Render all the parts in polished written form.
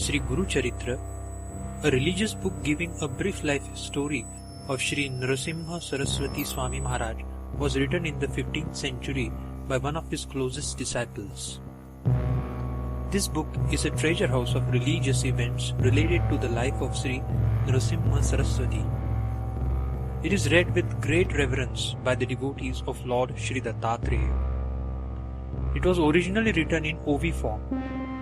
Sri Guru Charitra, a religious book giving a brief life story of Sri Narasimha Saraswati Swami Maharaj, was written in the 15th century by one of his closest disciples. This book is a treasure house of religious events related to the life of Sri Narasimha Saraswati. It is read with great reverence by the devotees of Lord Sri Dattatreya. It was originally written in OV form,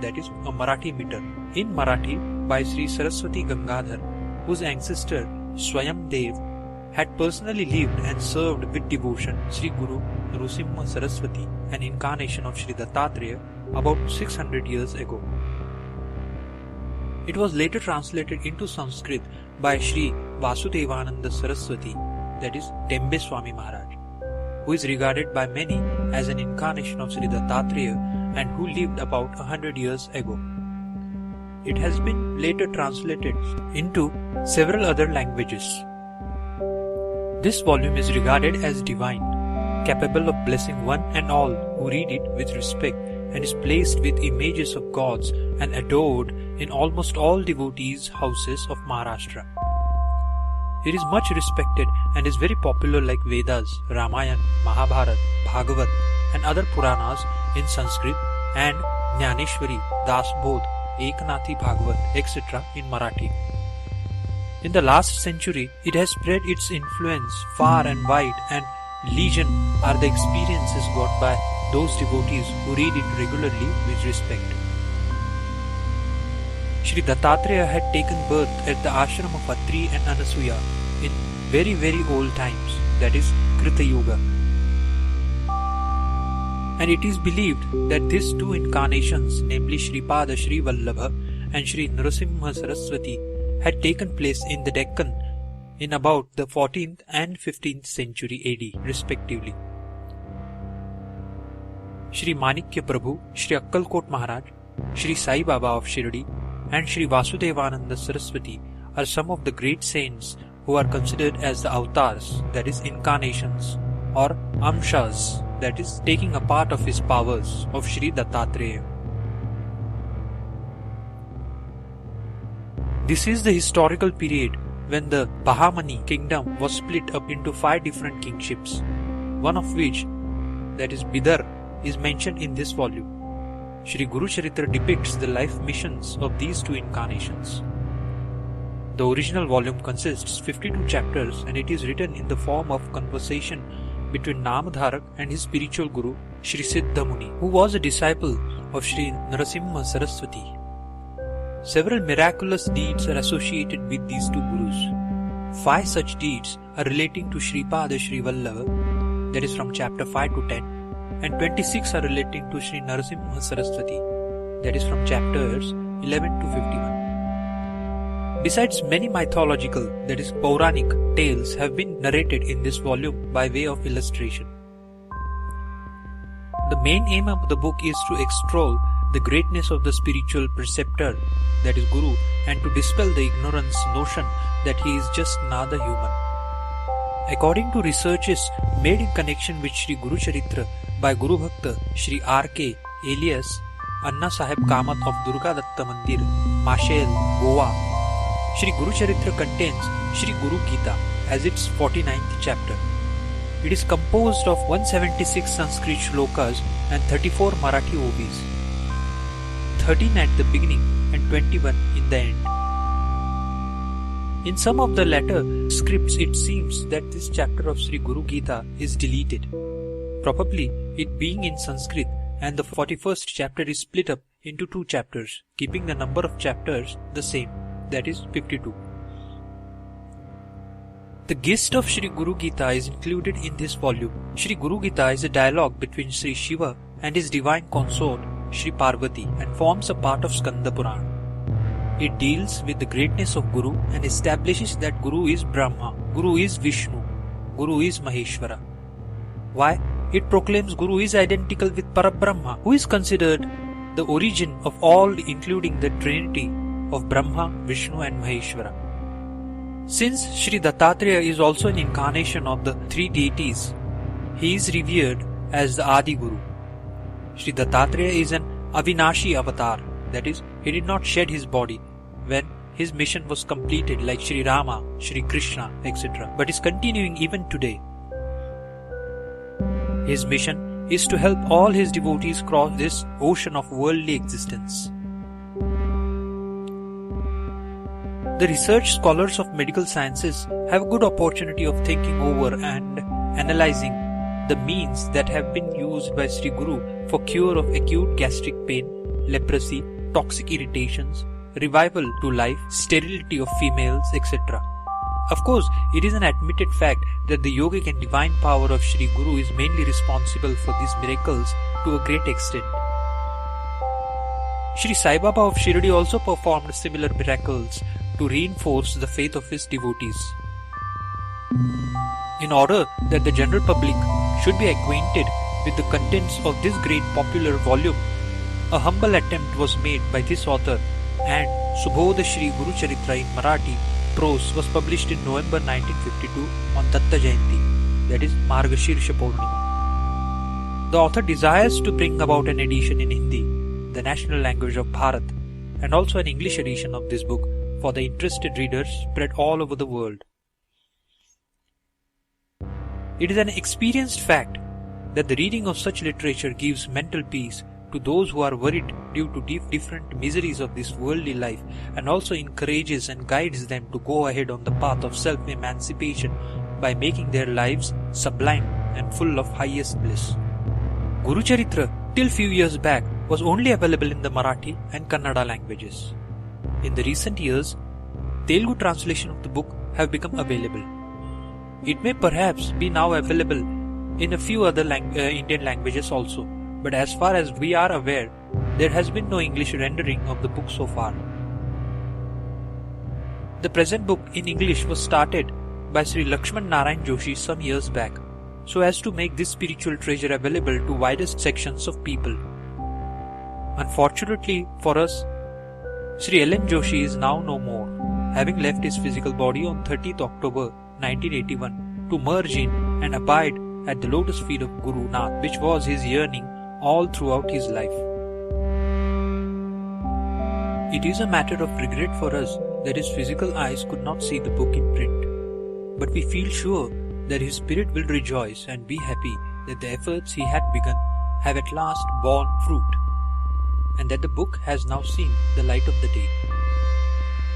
that is, a Marathi meter, in Marathi by Sri Saraswati Gangadhar, whose ancestor Swayam Dev had personally lived and served with devotion Sri Guru Narasimha Saraswati, an incarnation of Sri Dattatreya, about 600 years ago. It was later translated into Sanskrit by Sri Vasudevananda Saraswati, that is, Tembe Swami Maharaj, who is regarded by many as an incarnation of Sri Dattatreya and who lived about 100 years ago. It has been later translated into several other languages. This volume is regarded as divine, capable of blessing one and all who read it with respect, and is placed with images of gods and adored in almost all devotees' houses of Maharashtra. It is much respected and is very popular like Vedas, Ramayana, Mahabharata, Bhagavat and other Puranas in Sanskrit and Jnaneshwari, Dasbodh, Eknathi Bhagavat, etc. in Marathi. In the last century, it has spread its influence far and wide, and legion are the experiences got by those devotees who read it regularly with respect. Sri Dattatreya had taken birth at the ashram of Atri and Anasuya in very, very old times, that is, Krita Yuga. And it is believed that these two incarnations, namely Shripada Sri Vallabha and Sri Narasimha Saraswati, had taken place in the Deccan in about the 14th and 15th century AD, respectively. Sri Manikya Prabhu, Sri Akkalkot Maharaj, Sri Sai Baba of Shirdi, and Sri Vasudevananda Saraswati are some of the great saints who are considered as the avatars, that is, incarnations, or amshas, that is, taking a part of his powers of Sri Dattatreya. This is the historical period when the Bahamani kingdom was split up into 5 different kingships, one of which, that is Bidar, is mentioned in this volume. Sri Guru Charitra depicts the life missions of these two incarnations. The original volume consists 52 chapters, and it is written in the form of conversation between Namadharak and his spiritual guru Sri Siddha Muni, who was a disciple of Sri Narasimha Saraswati. Several miraculous deeds are associated with these two gurus. 5 such deeds are relating to Shripada Sri Vallabha, that is from chapter 5 to 10, and 26 are relating to Sri Narasimha Saraswati, that is from chapters 11 to 51. Besides, many mythological, that is Pauranic, tales have been narrated in this volume by way of illustration. The main aim of the book is to extol the greatness of the spiritual preceptor, that is Guru, and to dispel the ignorance notion that he is just another human. According to researches made in connection with Sri Guru Charitra by Guru Bhakta Sri R.K. alias Anna Sahib Kamath of Durga Datta Mandir, Mashel, Goa, Sri Guru Charitra contains Sri Guru Gita as its 49th chapter. It is composed of 176 Sanskrit shlokas and 34 Marathi OVs, 13 at the beginning and 21 in the end. In some of the latter scripts, it seems that this chapter of Sri Guru Gita is deleted, probably it being in Sanskrit, and the 41st chapter is split up into 2 chapters, keeping the number of chapters the same, that is 52. The gist of Sri Guru Gita is included in this volume. Sri Guru Gita is a dialogue between Sri Shiva and his divine consort Sri Parvati and forms a part of Skanda Purana. It deals with the greatness of Guru and establishes that Guru is Brahma, Guru is Vishnu, Guru is Maheshwara. Why? It proclaims Guru is identical with Parabrahma, who is considered the origin of all, including the trinity of Brahma, Vishnu and Maheshwara. Since Sri Dattatreya is also an incarnation of the 3 deities, he is revered as the Adi Guru. Sri Dattatreya is an Avinashi avatar, That is, he did not shed his body when his mission was completed like Sri Rama, Sri Krishna, etc., but is continuing even today. His mission is to help all his devotees cross this ocean of worldly existence. The research scholars of medical sciences have a good opportunity of thinking over and analyzing the means that have been used by Sri Guru for cure of acute gastric pain, leprosy, toxic irritations, revival to life, sterility of females, etc. Of course, it is an admitted fact that the yogic and divine power of Sri Guru is mainly responsible for these miracles to a great extent. Sri Sai Baba of Shirdi also performed similar miracles to reinforce the faith of his devotees. In order that the general public should be acquainted with the contents of this great popular volume, a humble attempt was made by this author, and Subodh Shri Guru Charitra in Marathi prose was published in November 1952 on Datta Jayanti, that is Margashirsha Purnima. The author desires to bring about an edition in Hindi, the national language of Bharat, and also an English edition of this book for the interested readers spread all over the world. It is an experienced fact that the reading of such literature gives mental peace to those who are worried due to different miseries of this worldly life, and also encourages and guides them to go ahead on the path of self-emancipation by making their lives sublime and full of highest bliss. Guru Charitra till few years back was only available in the Marathi and Kannada languages. In the recent years, Telugu translation of the book have become available. It may perhaps be now available in a few other Indian languages also, but as far as we are aware, there has been no English rendering of the book so far. The present book in English was started by Sri Lakshman Narayan Joshi some years back, so as to make this spiritual treasure available to widest sections of people. Unfortunately for us, Sri L.N. Joshi is now no more, having left his physical body on 30th October 1981 to merge in and abide at the lotus feet of Guru Nath, which was his yearning all throughout his life. It is a matter of regret for us that his physical eyes could not see the book in print, but we feel sure that his spirit will rejoice and be happy that the efforts he had begun have at last borne fruit, and that the book has now seen the light of the day.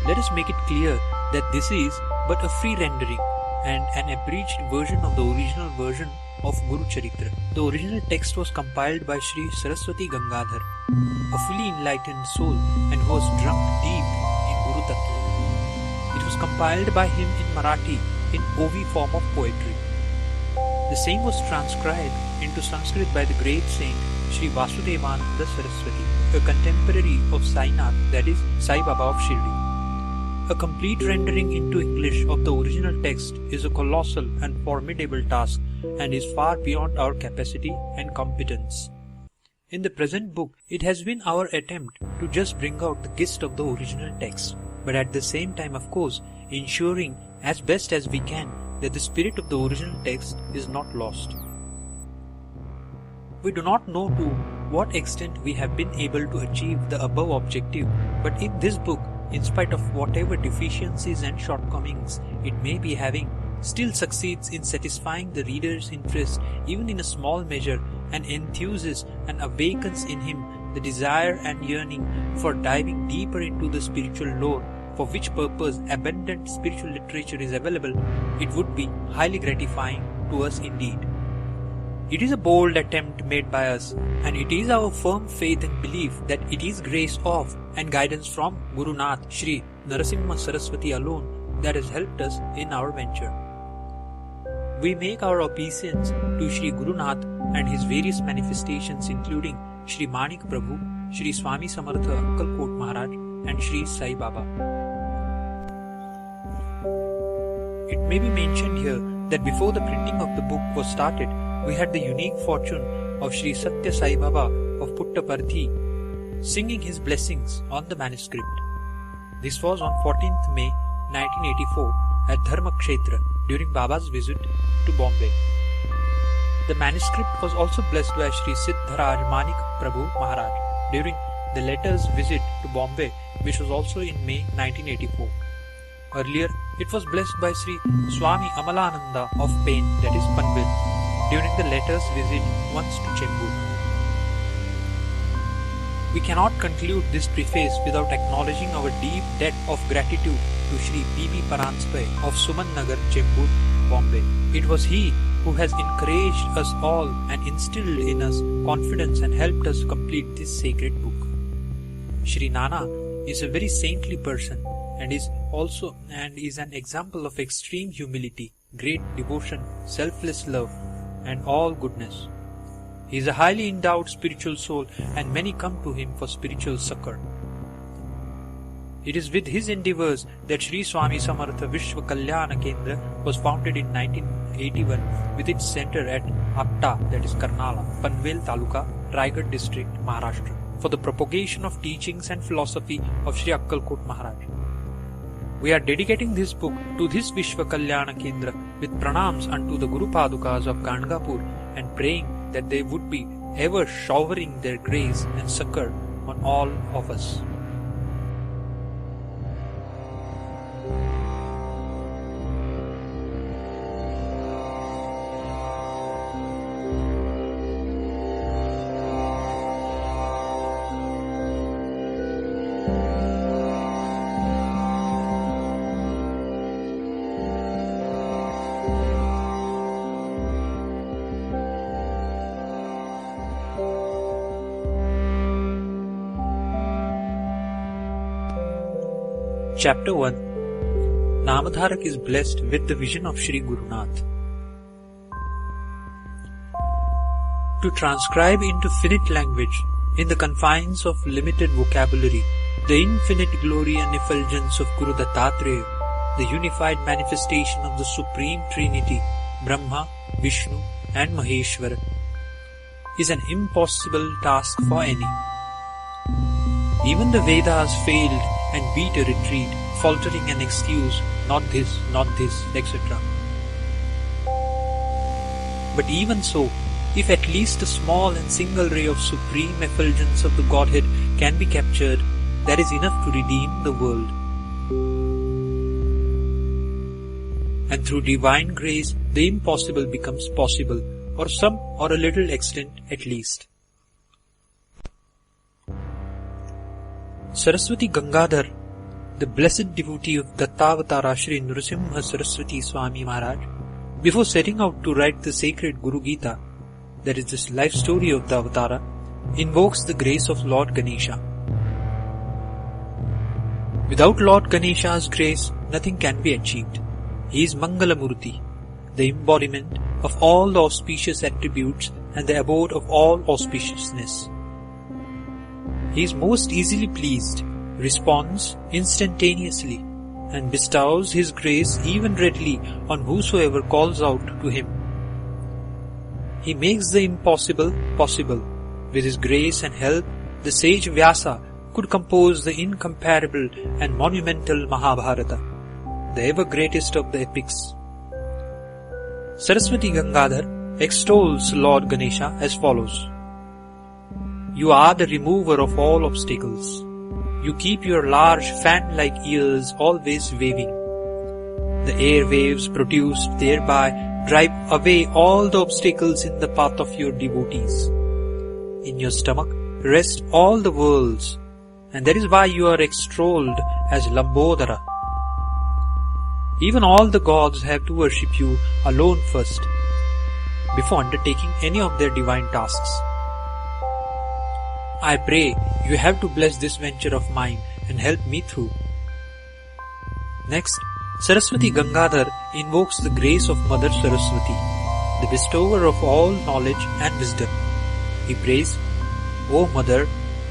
Let us make it clear that this is but a free rendering and an abridged version of the original version of Guru Charitra. The original text was compiled by Sri Saraswati Gangadhar, a fully enlightened soul and who was drunk deep in Guru Tattva. It was compiled by him in Marathi in OV form of poetry. The same was transcribed into Sanskrit by the great saint Sri Vasudevananda Saraswati, a contemporary of Sainath, that is Sai Baba of Shirdi. A complete rendering into English of the original text is a colossal and formidable task and is far beyond our capacity and competence. In the present book, it has been our attempt to just bring out the gist of the original text, but at the same time, of course, ensuring as best as we can that the spirit of the original text is not lost. We do not know to what extent we have been able to achieve the above objective, but in this book, in spite of whatever deficiencies and shortcomings it may be having, still succeeds in satisfying the reader's interest even in a small measure, and enthuses and awakens in him the desire and yearning for diving deeper into the spiritual lore, for which purpose abundant spiritual literature is available. It would be highly gratifying to us indeed. It is a bold attempt made by us, and it is our firm faith and belief that it is grace of and guidance from Guru Nath Shri Narasimha Saraswati alone that has helped us in our venture. We make our obeisance to Shri Guru Nath and his various manifestations, including Shri Manik Prabhu, Shri Swami Samartha Akkalkot Maharaj, and Shri Sai Baba. It may be mentioned here that before the printing of the book was started, we had the unique fortune of Shri Satya Sai Baba of Puttaparthi singing his blessings on the manuscript. This was on 14th May 1984 at Dharmakshetra during Baba's visit to Bombay. The manuscript was also blessed by Shri Siddharaj Manik Prabhu Maharaj during the latter's visit to Bombay, which was also in May 1984. Earlier, it was blessed by Sri Swami Amalananda of Pain, that is Panvel, during the latter's visit once to Chembur. We cannot conclude this preface without acknowledging our deep debt of gratitude to Sri P.B. Paranspay of Suman Nagar, Chembur, Bombay. It was he who has encouraged us all and instilled in us confidence and helped us complete this sacred book. Shri Nana is a very saintly person and is an example of extreme humility, great devotion, selfless love, and all goodness. He is a highly endowed spiritual soul, and many come to him for spiritual succor. It is with his endeavours that Sri Swami Samartha Vishwa Kalyana Kendra was founded in 1981 with its centre at Apta, that is Karnala, Panvel Taluka, Raigad district, Maharashtra, for the propagation of teachings and philosophy of Sri Akkalkot Maharaj. We are dedicating this book to this Vishwa Kalyana Kendra with pranams unto the Guru Padukas of Gangapur and praying that they would be ever showering their grace and succor on all of us. Chapter 1. Namadharak is blessed with the vision of Sri Gurunath. To transcribe into finite language, in the confines of limited vocabulary, the infinite glory and effulgence of Guru Dattatreya, the unified manifestation of the Supreme Trinity, Brahma, Vishnu and Maheshwara, is an impossible task for any. Even the Vedas failed and beat a retreat, faltering an excuse, not this, etc. But even so, if at least a small and single ray of supreme effulgence of the Godhead can be captured, that is enough to redeem the world. And through divine grace, the impossible becomes possible, or some or a little extent at least. Saraswati Gangadhar, the blessed devotee of Dattavatara Shri Nrsimha Saraswati Swami Maharaj, before setting out to write the sacred Guru Gita, that is this life story of the Avatara, invokes the grace of Lord Ganesha. Without Lord Ganesha's grace, nothing can be achieved. He is Mangalamurti, the embodiment of all the auspicious attributes and the abode of all auspiciousness. He is most easily pleased, responds instantaneously, and bestows his grace even readily on whosoever calls out to him. He makes the impossible possible. With his grace and help, the sage Vyasa could compose the incomparable and monumental Mahabharata, the ever greatest of the epics. Saraswati Gangadhar extols Lord Ganesha as follows. You are the remover of all obstacles. You keep your large fan-like ears always waving. The air waves produced thereby drive away all the obstacles in the path of your devotees. In your stomach rest all the worlds, and that is why you are extolled as Lambodara. Even all the gods have to worship you alone first, before undertaking any of their divine tasks. I pray you have to bless this venture of mine and help me through. Next, Saraswati Gangadhar invokes the grace of Mother Saraswati, the bestower of all knowledge and wisdom. He prays, O Mother,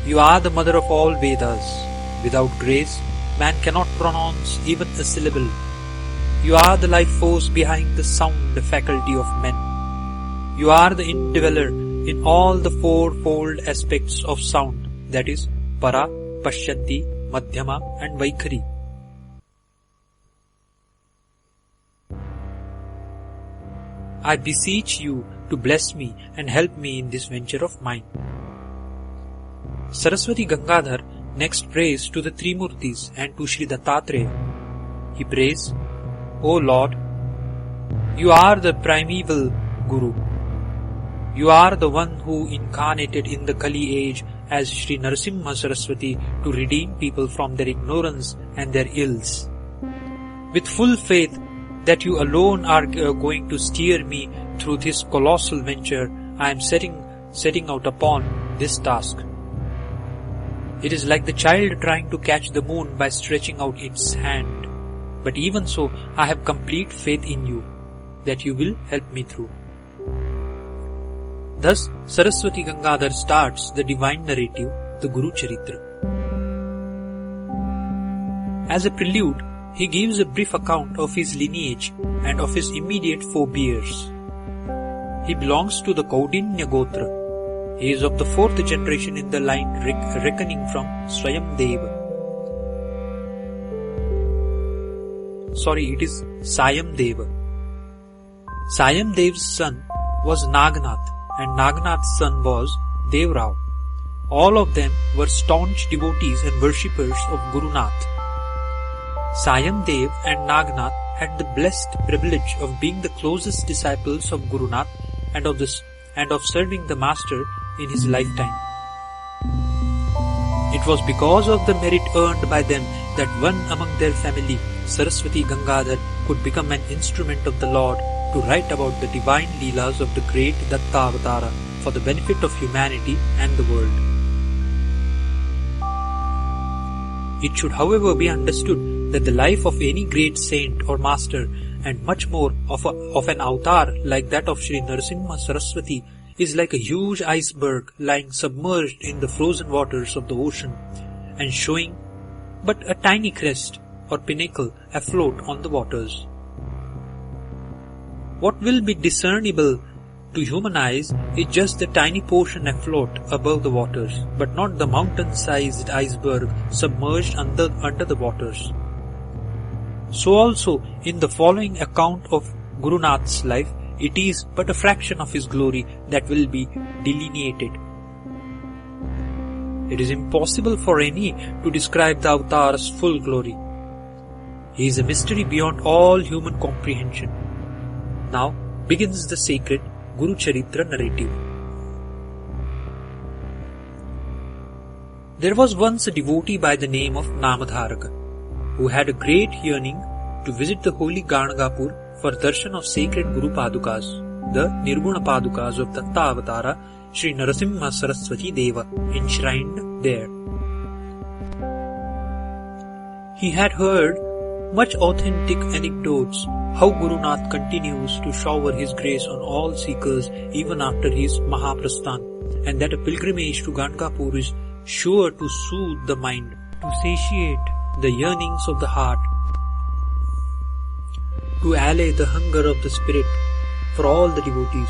you are the mother of all Vedas. Without grace, man cannot pronounce even a syllable. You are the life force behind the sound faculty of men. You are the indweller in all the fourfold aspects of sound, that is, Para, Pashyanti, Madhyama and Vaikhari. I beseech you to bless me and help me in this venture of mine. Saraswati Gangadhar next prays to the Trimurtis and to Sri Dattatreya. He prays, O Lord, you are the primeval Guru. You are the one who incarnated in the Kali age as Sri Narasimha Saraswati to redeem people from their ignorance and their ills. With full faith that you alone are going to steer me through this colossal venture, I am setting out upon this task. It is like the child trying to catch the moon by stretching out its hand. But even so, I have complete faith in you, that you will help me through. Thus, Saraswati Gangadhar starts the divine narrative, the Guru Charitra. As a prelude, he gives a brief account of his lineage and of his immediate forebears. He belongs to the Kaudinya Gotra. He is of the 4th generation in the line reckoning from Swayamdeva. It is Sayamdeva. Sayamdev's son was Naganath, and Naganath's son was Devrao. All of them were staunch devotees and worshippers of Guru Nath. Sayamdev and Naganath had the blessed privilege of being the closest disciples of Guru Nath and of serving the Master in his lifetime. It was because of the merit earned by them that one among their family, Saraswati Gangadhar, could become an instrument of the Lord to write about the divine Leelas of the great Datta Avatara for the benefit of humanity and the world. It should, however, be understood that the life of any great saint or master, and much more of an avatar like that of Sri Narasimha Saraswati, is like a huge iceberg lying submerged in the frozen waters of the ocean and showing but a tiny crest or pinnacle afloat on the waters. What will be discernible to human eyes is just the tiny portion afloat above the waters, but not the mountain-sized iceberg submerged under the waters. So also, in the following account of Guru Nath's life, it is but a fraction of his glory that will be delineated. It is impossible for any to describe the Avatar's full glory. He is a mystery beyond all human comprehension. Now begins the sacred Guru Charitra narrative. There was once a devotee by the name of Namadharaka, who had a great yearning to visit the holy Ganagapur for darshan of sacred Guru Padukas, the Nirguna Padukas of Datta Avatara, Sri Narasimha Saraswati Deva, enshrined there. He had heard much authentic anecdotes how Guru Nath continues to shower his grace on all seekers even after his Mahaprasthan, and that a pilgrimage to Ganagapur is sure to soothe the mind, to satiate the yearnings of the heart, to allay the hunger of the spirit for all the devotees.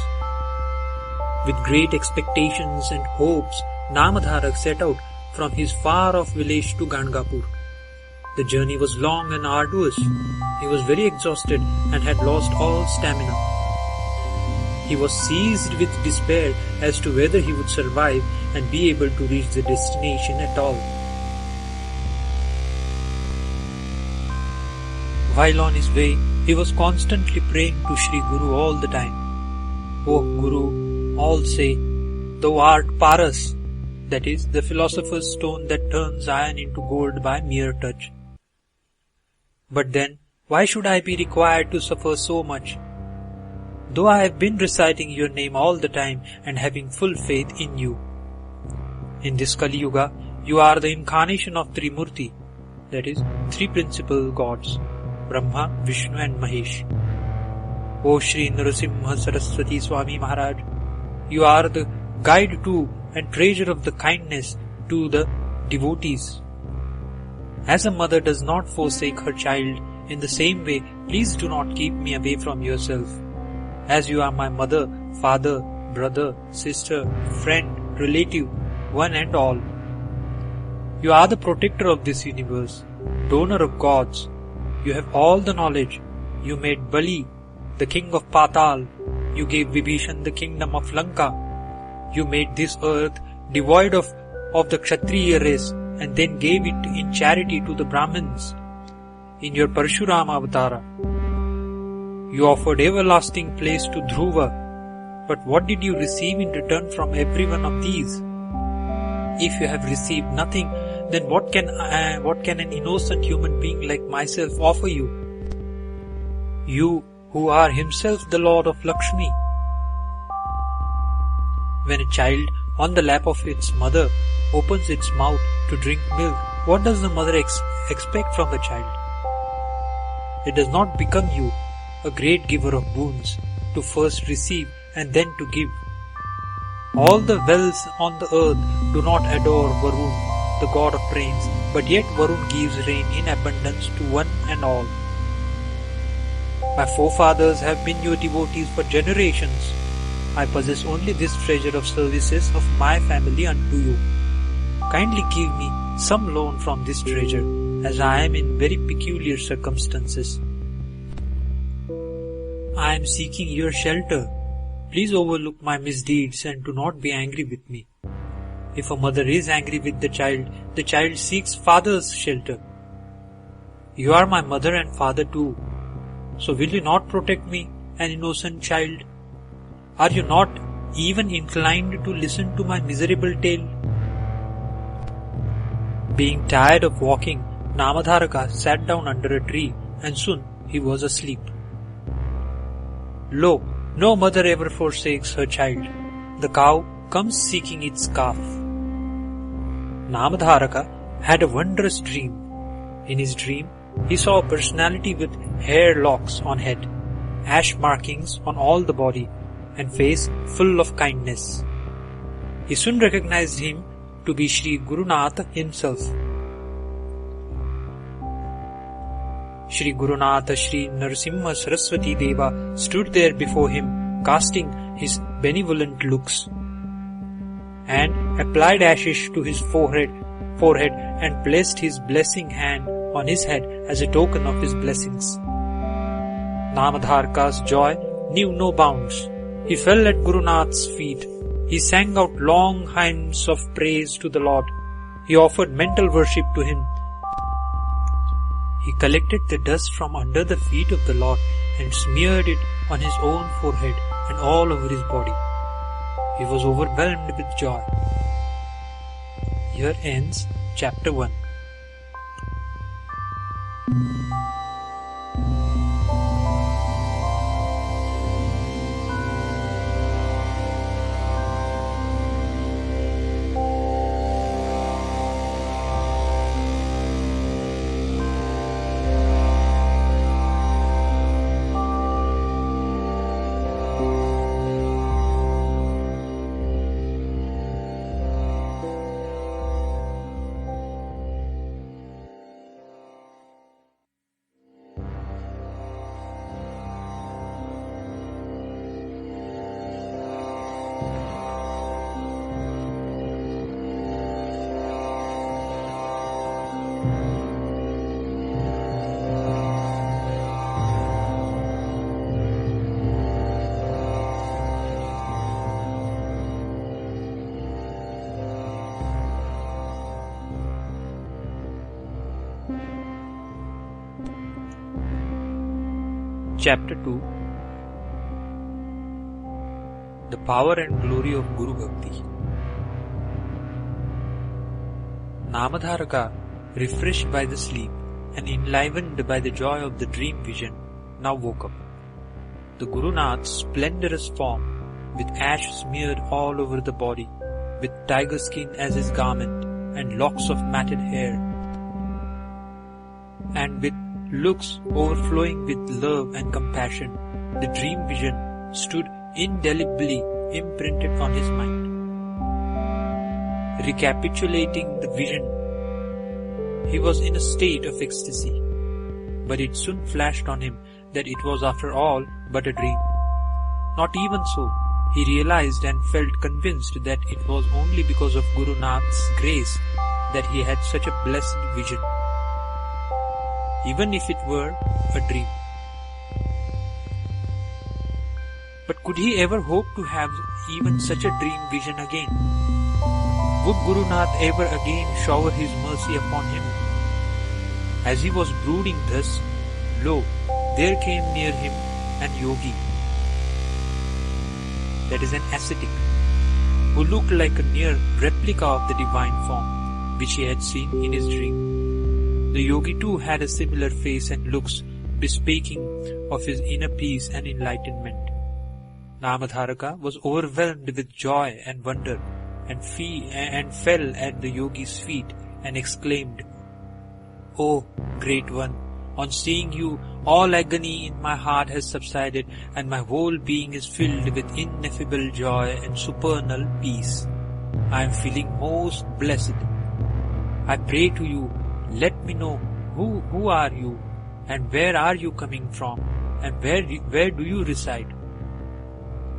With great expectations and hopes, Namadharak set out from his far-off village to Ganagapur. The journey was long and arduous. He was very exhausted and had lost all stamina. He was seized with despair as to whether he would survive and be able to reach the destination at all. While on his way, he was constantly praying to Sri Guru all the time. O Guru, all say, Thou art Paras, that is, the philosopher's stone that turns iron into gold by mere touch. But then, why should I be required to suffer so much? Though I have been reciting your name all the time and having full faith in you. In this Kali Yuga, you are the incarnation of Trimurti, that is, 3 principal gods, Brahma, Vishnu and Mahesh. O Sri Narasimha Saraswati Swami Maharaj, you are the guide to and treasure of the kindness to the devotees. As a mother does not forsake her child, in the same way, please do not keep me away from yourself. As you are my mother, father, brother, sister, friend, relative, one and all. You are the protector of this universe, donor of gods. You have all the knowledge. You made Bali, the king of Patal. You gave Vibhishan the kingdom of Lanka. You made this earth devoid of of the Kshatriya race and then gave it in charity to the Brahmins. In your Parashurama Avatara, you offered everlasting place to Dhruva, but what did you receive in return from every one of these? If you have received nothing, then what can an innocent human being like myself offer you? You who are himself the Lord of Lakshmi. When a child on the lap of its mother opens its mouth to drink milk, what does the mother expect from the child? It does not become you, a great giver of boons, to first receive and then to give. All the wells on the earth do not adore Varun, the god of rains, but yet Varun gives rain in abundance to one and all. My forefathers have been your devotees for generations. I possess only this treasure of services of my family unto you. Kindly give me some loan from this treasure, as I am in very peculiar circumstances. I am seeking your shelter. Please overlook my misdeeds and do not be angry with me. If a mother is angry with the child seeks father's shelter. You are my mother and father too. So will you not protect me, an innocent child? Are you not even inclined to listen to my miserable tale? Being tired of walking, Namadharaka sat down under a tree and soon he was asleep. Lo, no mother ever forsakes her child. The cow comes seeking its calf. Namadharaka had a wondrous dream. In his dream, he saw a personality with hair locks on head, ash markings on all the body, and face full of kindness. He soon recognized him to be Sri Gurunath himself. Sri Gurunath Sri Narasimha Saraswati Deva stood there before him, casting his benevolent looks, and applied ashes to his forehead and placed his blessing hand on his head as a token of his blessings. Namadharaka's joy knew no bounds. He fell at Gurunath's feet. He sang out long hymns of praise to the Lord. He offered mental worship to him. He collected the dust from under the feet of the Lord and smeared it on his own forehead and all over his body. He was overwhelmed with joy. Here ends chapter 1. Chapter 2. The power and glory of Guru Bhakti. Namadharaka, refreshed by the sleep and enlivened by the joy of the dream vision, now woke up. The Gurunath's splendorous form, with ash smeared all over the body, with tiger skin as his garment, and locks of matted hair, and with looks overflowing with love and compassion, the dream vision stood indelibly imprinted on his mind. Recapitulating the vision, he was in a state of ecstasy, but it soon flashed on him that it was after all but a dream. Not even so, he realized and felt convinced that it was only because of Guru Nath's grace that he had such a blessed vision, even if it were a dream. But could he ever hope to have even such a dream vision again? Would Guru Nath ever again shower his mercy upon him? As he was brooding thus, lo, there came near him an yogi, that is an ascetic, who looked like a near replica of the divine form which he had seen in his dream. The yogi too had a similar face and looks, bespeaking of his inner peace and enlightenment. Namadharaka was overwhelmed with joy and wonder, and fell at the yogi's feet and exclaimed, "O great one, on seeing you, all agony in my heart has subsided, and my whole being is filled with ineffable joy and supernal peace. I am feeling most blessed. I pray to you, let me know who are you, and where are you coming from, and where do you reside?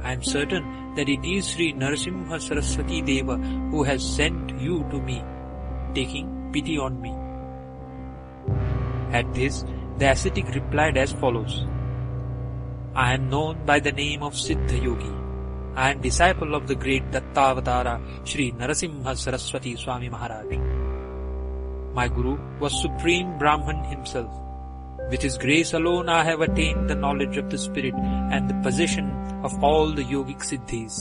I am certain that it is Sri Narasimha Saraswati Deva who has sent you to me, taking pity on me." At this, the ascetic replied as follows: "I am known by the name of Siddha Yogi. I am disciple of the great Dattavatara Sri Narasimha Saraswati Swami Maharaj. My Guru was Supreme Brahman himself. With his grace alone I have attained the knowledge of the spirit and the possession of all the yogic siddhis.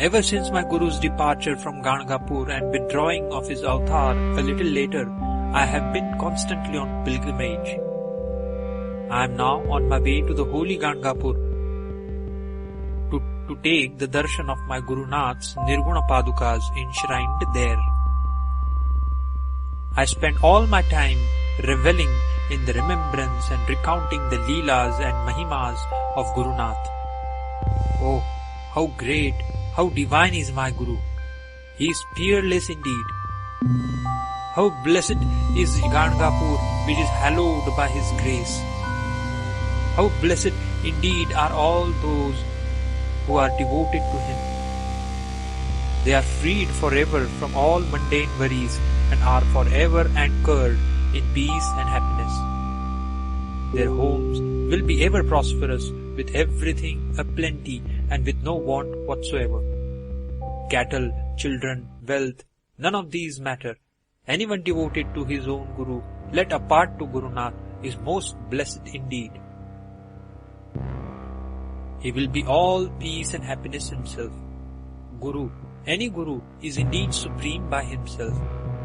Ever since my Guru's departure from Ganagapur and withdrawing of his avatar a little later, I have been constantly on pilgrimage. I am now on my way to the holy Ganagapur to take the darshan of my Guru Nath's Nirguna Padukas enshrined there. I spend all my time reveling in the remembrance and recounting the Leelas and Mahimas of Guru Nath. Oh, how great, how divine is my Guru! He is peerless indeed. How blessed is Ganagapur, which is hallowed by his grace. How blessed indeed are all those who are devoted to him. They are freed forever from all mundane worries and are forever anchored in peace and happiness. Their homes will be ever prosperous, with everything aplenty and with no want whatsoever. Cattle, children, wealth, none of these matter. Anyone devoted to his own Guru, let apart to Guru Nath, is most blessed indeed. He will be all peace and happiness himself. Guru, any Guru, is indeed supreme by himself,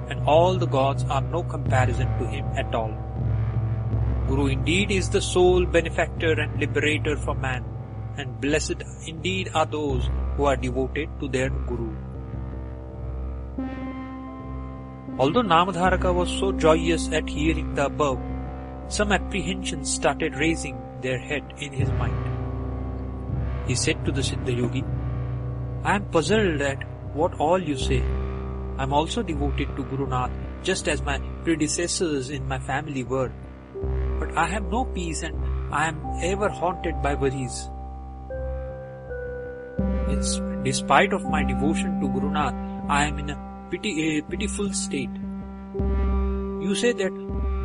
and all the gods are no comparison to him at all. Guru indeed is the sole benefactor and liberator for man, and blessed indeed are those who are devoted to their Guru. Although Namadharaka was so joyous at hearing the above, some apprehensions started raising their head in his mind. He said to the Siddha Yogi, "I am puzzled at what all you say. I am also devoted to Guru Nath, just as my predecessors in my family were. But I have no peace and I am ever haunted by worries. Despite of my devotion to Guru Nath, I am in a pitiful state. You say that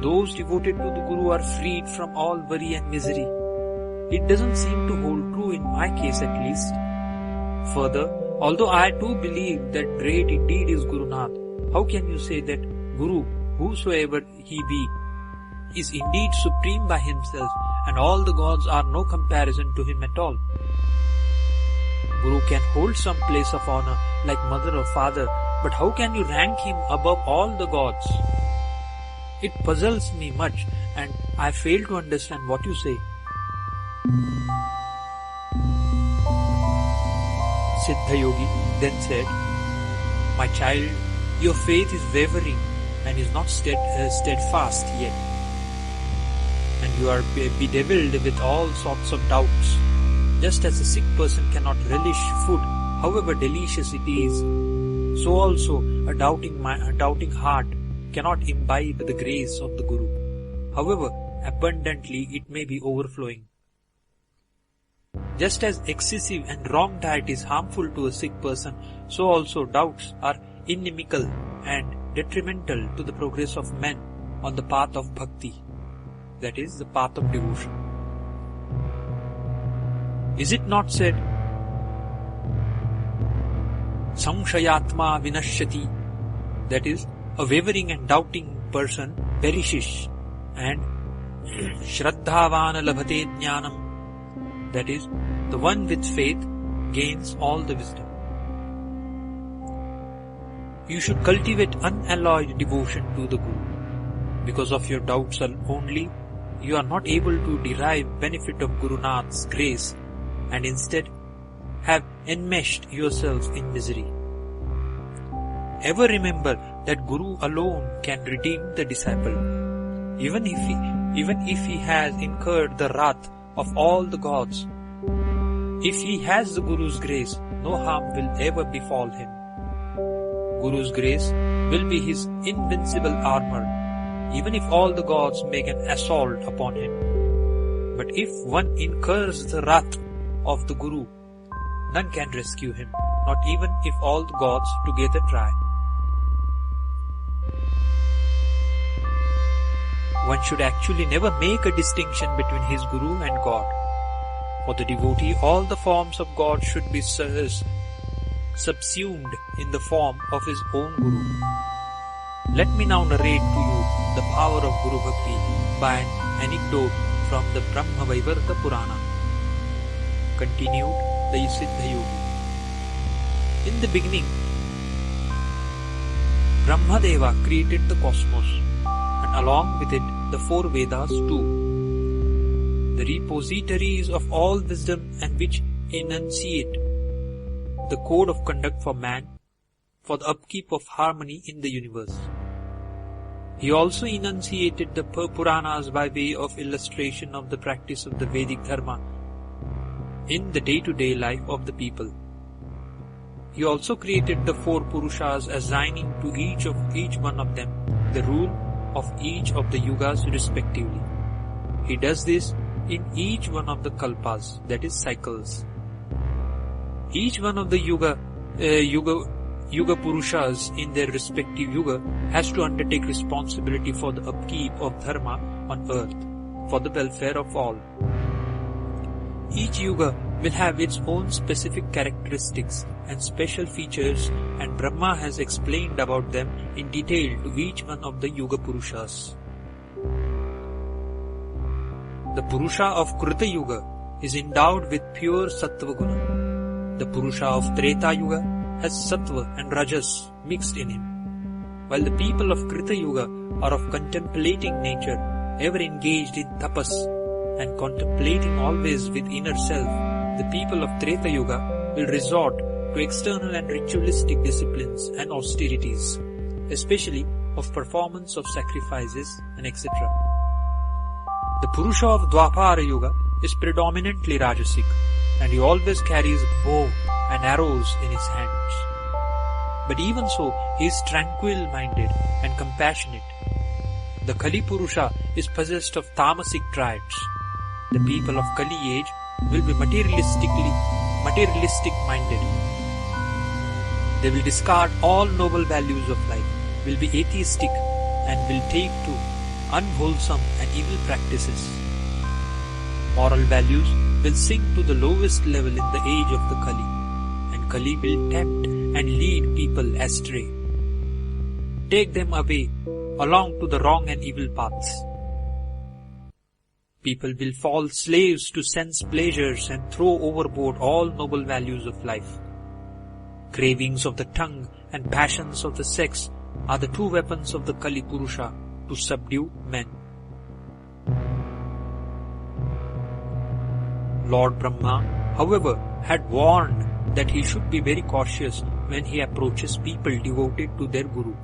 those devoted to the Guru are freed from all worry and misery. It doesn't seem to hold true in my case at least. Further, although I too believe that great indeed is Guru Nath, how can you say that Guru, whosoever he be, is indeed supreme by himself and all the gods are no comparison to him at all? Guru can hold some place of honor like mother or father, but how can you rank him above all the gods? It puzzles me much and I fail to understand what you say." Siddha Yogi then said, "My child, your faith is wavering and is not steadfast yet, and you are bedeviled with all sorts of doubts. Just as a sick person cannot relish food, however delicious it is, so also a doubting heart cannot imbibe the grace of the Guru, however abundantly it may be overflowing. Just as excessive and wrong diet is harmful to a sick person, so also doubts are inimical and detrimental to the progress of men on the path of bhakti, that is, the path of devotion. Is it not said, Samshayatma vinashyati, that is, a wavering and doubting person perishes, and Shraddhavana labhate jnanam, that is, the one with faith gains all the wisdom. You should cultivate unalloyed devotion to the Guru. Because of your doubts only, you are not able to derive benefit of Guru Nath's grace, and instead have enmeshed yourself in misery. Ever remember that Guru alone can redeem the disciple. Even if he has incurred the wrath of all the gods, if he has the Guru's grace, no harm will ever befall him. Guru's grace will be his invincible armor, even if all the gods make an assault upon him. But if one incurs the wrath of the Guru, none can rescue him, not even if all the gods together try. One should actually never make a distinction between his Guru and God. For the devotee, all the forms of God should be subsumed in the form of his own Guru. Let me now narrate to you the power of Guru Bhakti by an anecdote from the Brahma Vaivarta Purana. Continued the Siddha Yogi. In the beginning, Brahmadeva created the cosmos, and along with it the four Vedas too, the repositories of all wisdom and which enunciate the code of conduct for man, for the upkeep of harmony in the universe. He also enunciated the Puranas by way of illustration of the practice of the Vedic Dharma in the day-to-day life of the people. He also created the four Purushas, assigning to each one of them the rule of each of the yugas respectively. He does this in each one of the kalpas, that is cycles. Each one of the yuga Purushas in their respective yuga has to undertake responsibility for the upkeep of dharma on earth, for the welfare of all. Each yuga will have its own specific characteristics and special features, and Brahma has explained about them in detail to each one of the yuga Purushas. The Purusha of Krita Yuga is endowed with pure Sattva Guna. The Purusha of Treta Yuga has Sattva and Rajas mixed in him. While the people of Krita Yuga are of contemplating nature, ever engaged in tapas and contemplating always with inner self, the people of Treta Yuga will resort to external and ritualistic disciplines and austerities, especially of performance of sacrifices and etc. The Purusha of Dwapara Yuga is predominantly Rajasic, and he always carries a bow and arrows in his hands. But even so, he is tranquil-minded and compassionate. The Kali Purusha is possessed of tamasic traits. The people of Kali age will be materialistic-minded. They will discard all noble values of life, will be atheistic, and will take to unwholesome and evil practices. Moral values will sink to the lowest level in the age of the Kali, and Kali will tempt and lead people astray. Take them away along to the wrong and evil paths. People will fall slaves to sense pleasures and throw overboard all noble values of life. Cravings of the tongue and passions of the sex are the two weapons of the Kali Purusha to subdue men. Lord Brahma, however, had warned that he should be very cautious when he approaches people devoted to their Guru.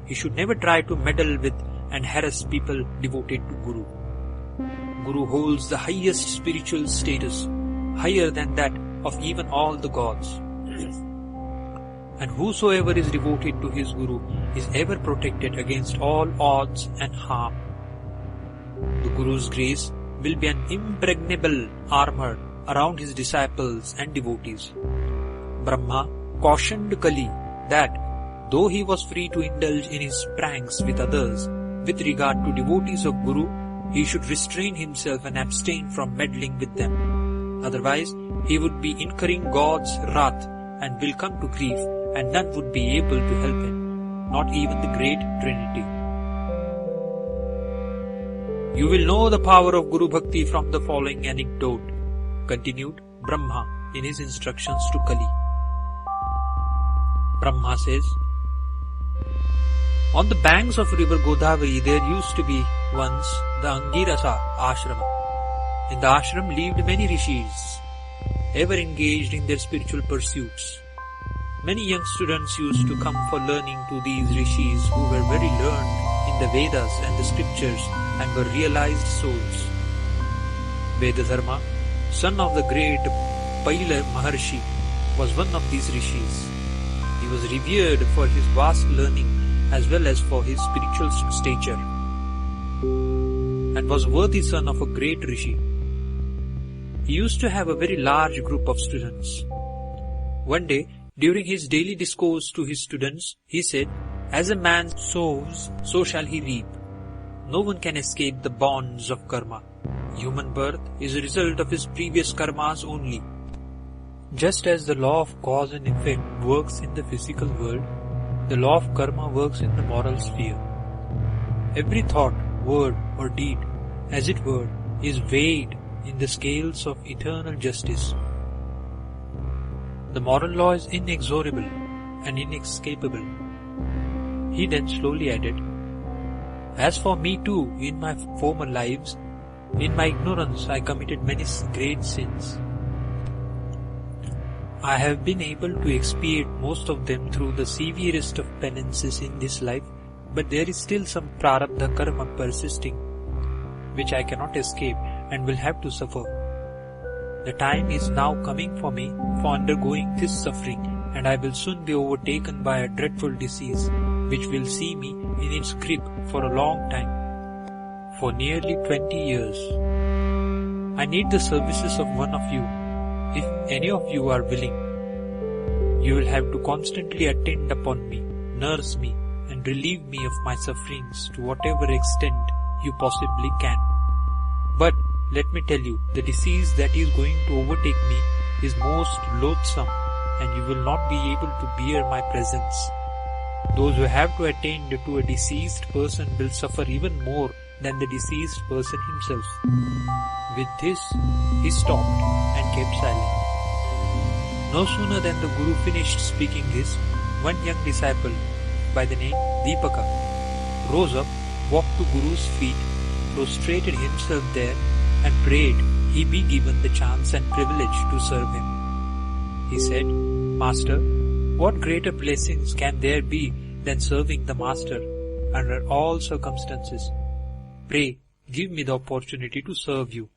He should never try to meddle with and harass people devoted to Guru. Guru holds the highest spiritual status, higher than that of even all the gods. And whosoever is devoted to his Guru is ever protected against all odds and harm. The Guru's grace will be an impregnable armor around his disciples and devotees. Brahma cautioned Kali that though he was free to indulge in his pranks with others, with regard to devotees of Guru, he should restrain himself and abstain from meddling with them. Otherwise, he would be incurring God's wrath and will come to grief, and none would be able to help him, not even the great Trinity. You will know the power of Guru Bhakti from the following anecdote, continued Brahma in his instructions to Kali. Brahma says, on the banks of river Godavari there used to be once the Angirasa ashrama. In the ashram lived many rishis, ever engaged in their spiritual pursuits. Many young students used to come for learning to these rishis who were very learned in the Vedas and the scriptures and were realized souls. Vedadharma, son of the great Paila Maharshi, was one of these rishis. He was revered for his vast learning as well as for his spiritual stature, and was worthy son of a great rishi. He used to have a very large group of students. One day, during his daily discourse to his students, he said, as a man sows, so shall he reap. No one can escape the bonds of karma. Human birth is a result of his previous karmas only. Just as the law of cause and effect works in the physical world, the law of karma works in the moral sphere. Every thought, word or deed, as it were, is weighed in the scales of eternal justice. The moral law is inexorable and inescapable. He then slowly added, as for me too, in my former lives, in my ignorance I committed many great sins. I have been able to expiate most of them through the severest of penances in this life, but there is still some prarabdha karma persisting, which I cannot escape and will have to suffer. The time is now coming for me for undergoing this suffering, and I will soon be overtaken by a dreadful disease, which will see me in its grip for a long time, for nearly 20 years. I need the services of one of you. If any of you are willing, you will have to constantly attend upon me, nurse me, and relieve me of my sufferings to whatever extent you possibly can. But let me tell you, the disease that is going to overtake me is most loathsome, and you will not be able to bear my presence. Those who have to attend to a deceased person will suffer even more than the deceased person himself. With this, he stopped and kept silent. No sooner than the Guru finished speaking this, one young disciple by the name Deepaka rose up, walked to Guru's feet, prostrated himself there, and prayed he be given the chance and privilege to serve him. He said, Master, what greater blessings can there be than serving the Master under all circumstances? Pray, give me the opportunity to serve you.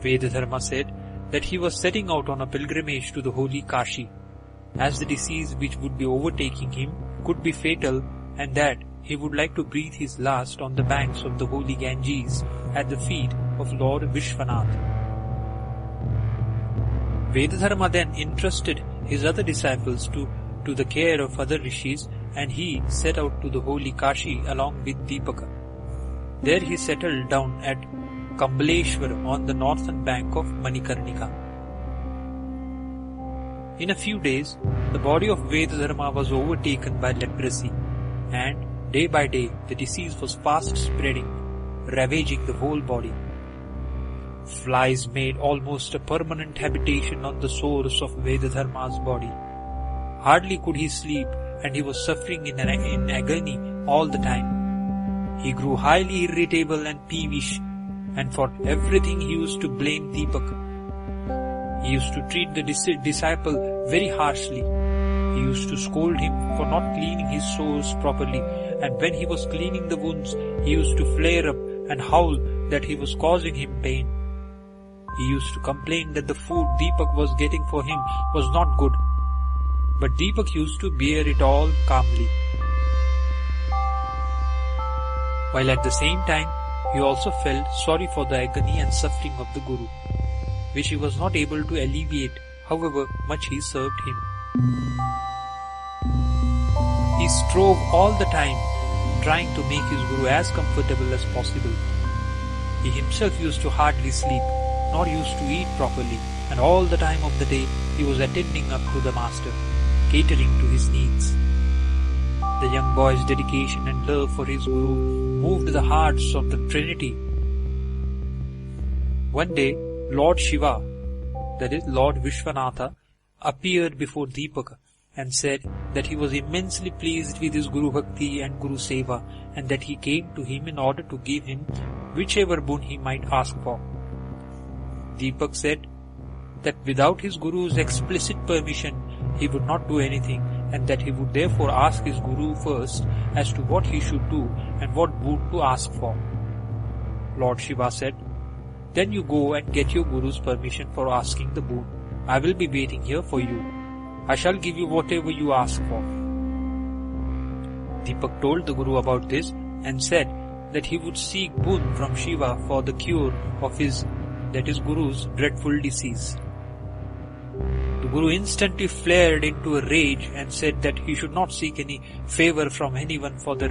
Vedadharma said that he was setting out on a pilgrimage to the holy Kashi, as the disease which would be overtaking him could be fatal, and that he would like to breathe his last on the banks of the holy Ganges at the feet of Lord Vishwanath. Vedadharma then entrusted his other disciples to the care of other rishis, and he set out to the holy Kashi along with Deepaka. There he settled down at Kambaleshwar on the northern bank of Manikarnika. In a few days, the body of Vedadharma was overtaken by leprosy, and day by day the disease was fast spreading, ravaging the whole body. Flies made almost a permanent habitation on the sores of Vedadharma's body. Hardly could he sleep, and he was suffering in agony all the time. He grew highly irritable and peevish, and for everything he used to blame Deepak. He used to treat the disciple very harshly. He used to scold him for not cleaning his sores properly, and when he was cleaning the wounds, he used to flare up and howl that he was causing him pain. He used to complain that the food Deepak was getting for him was not good, but Deepak used to bear it all calmly. While at the same time, he also felt sorry for the agony and suffering of the Guru, which he was not able to alleviate, however much he served him. He strove all the time, trying to make his Guru as comfortable as possible. He himself used to hardly sleep, nor used to eat properly, and all the time of the day he was attending up to the master, catering to his needs. The young boy's dedication and love for his guru moved the hearts of the Trinity. One day, Lord Shiva, that is Lord Vishwanatha, appeared before Deepak and said that he was immensely pleased with his Guru Bhakti and Guru Seva, and that he came to him in order to give him whichever boon he might ask for. Deepak said that without his Guru's explicit permission he would not do anything, and that he would therefore ask his Guru first as to what he should do and what boon to ask for. Lord Shiva said, "Then you go and get your Guru's permission for asking the boon. I will be waiting here for you. I shall give you whatever you ask for." Deepak told the Guru about this and said that he would seek boon from Shiva for the cure of his, that is Guru's, dreadful disease. The Guru instantly flared into a rage and said that he should not seek any favor from anyone for the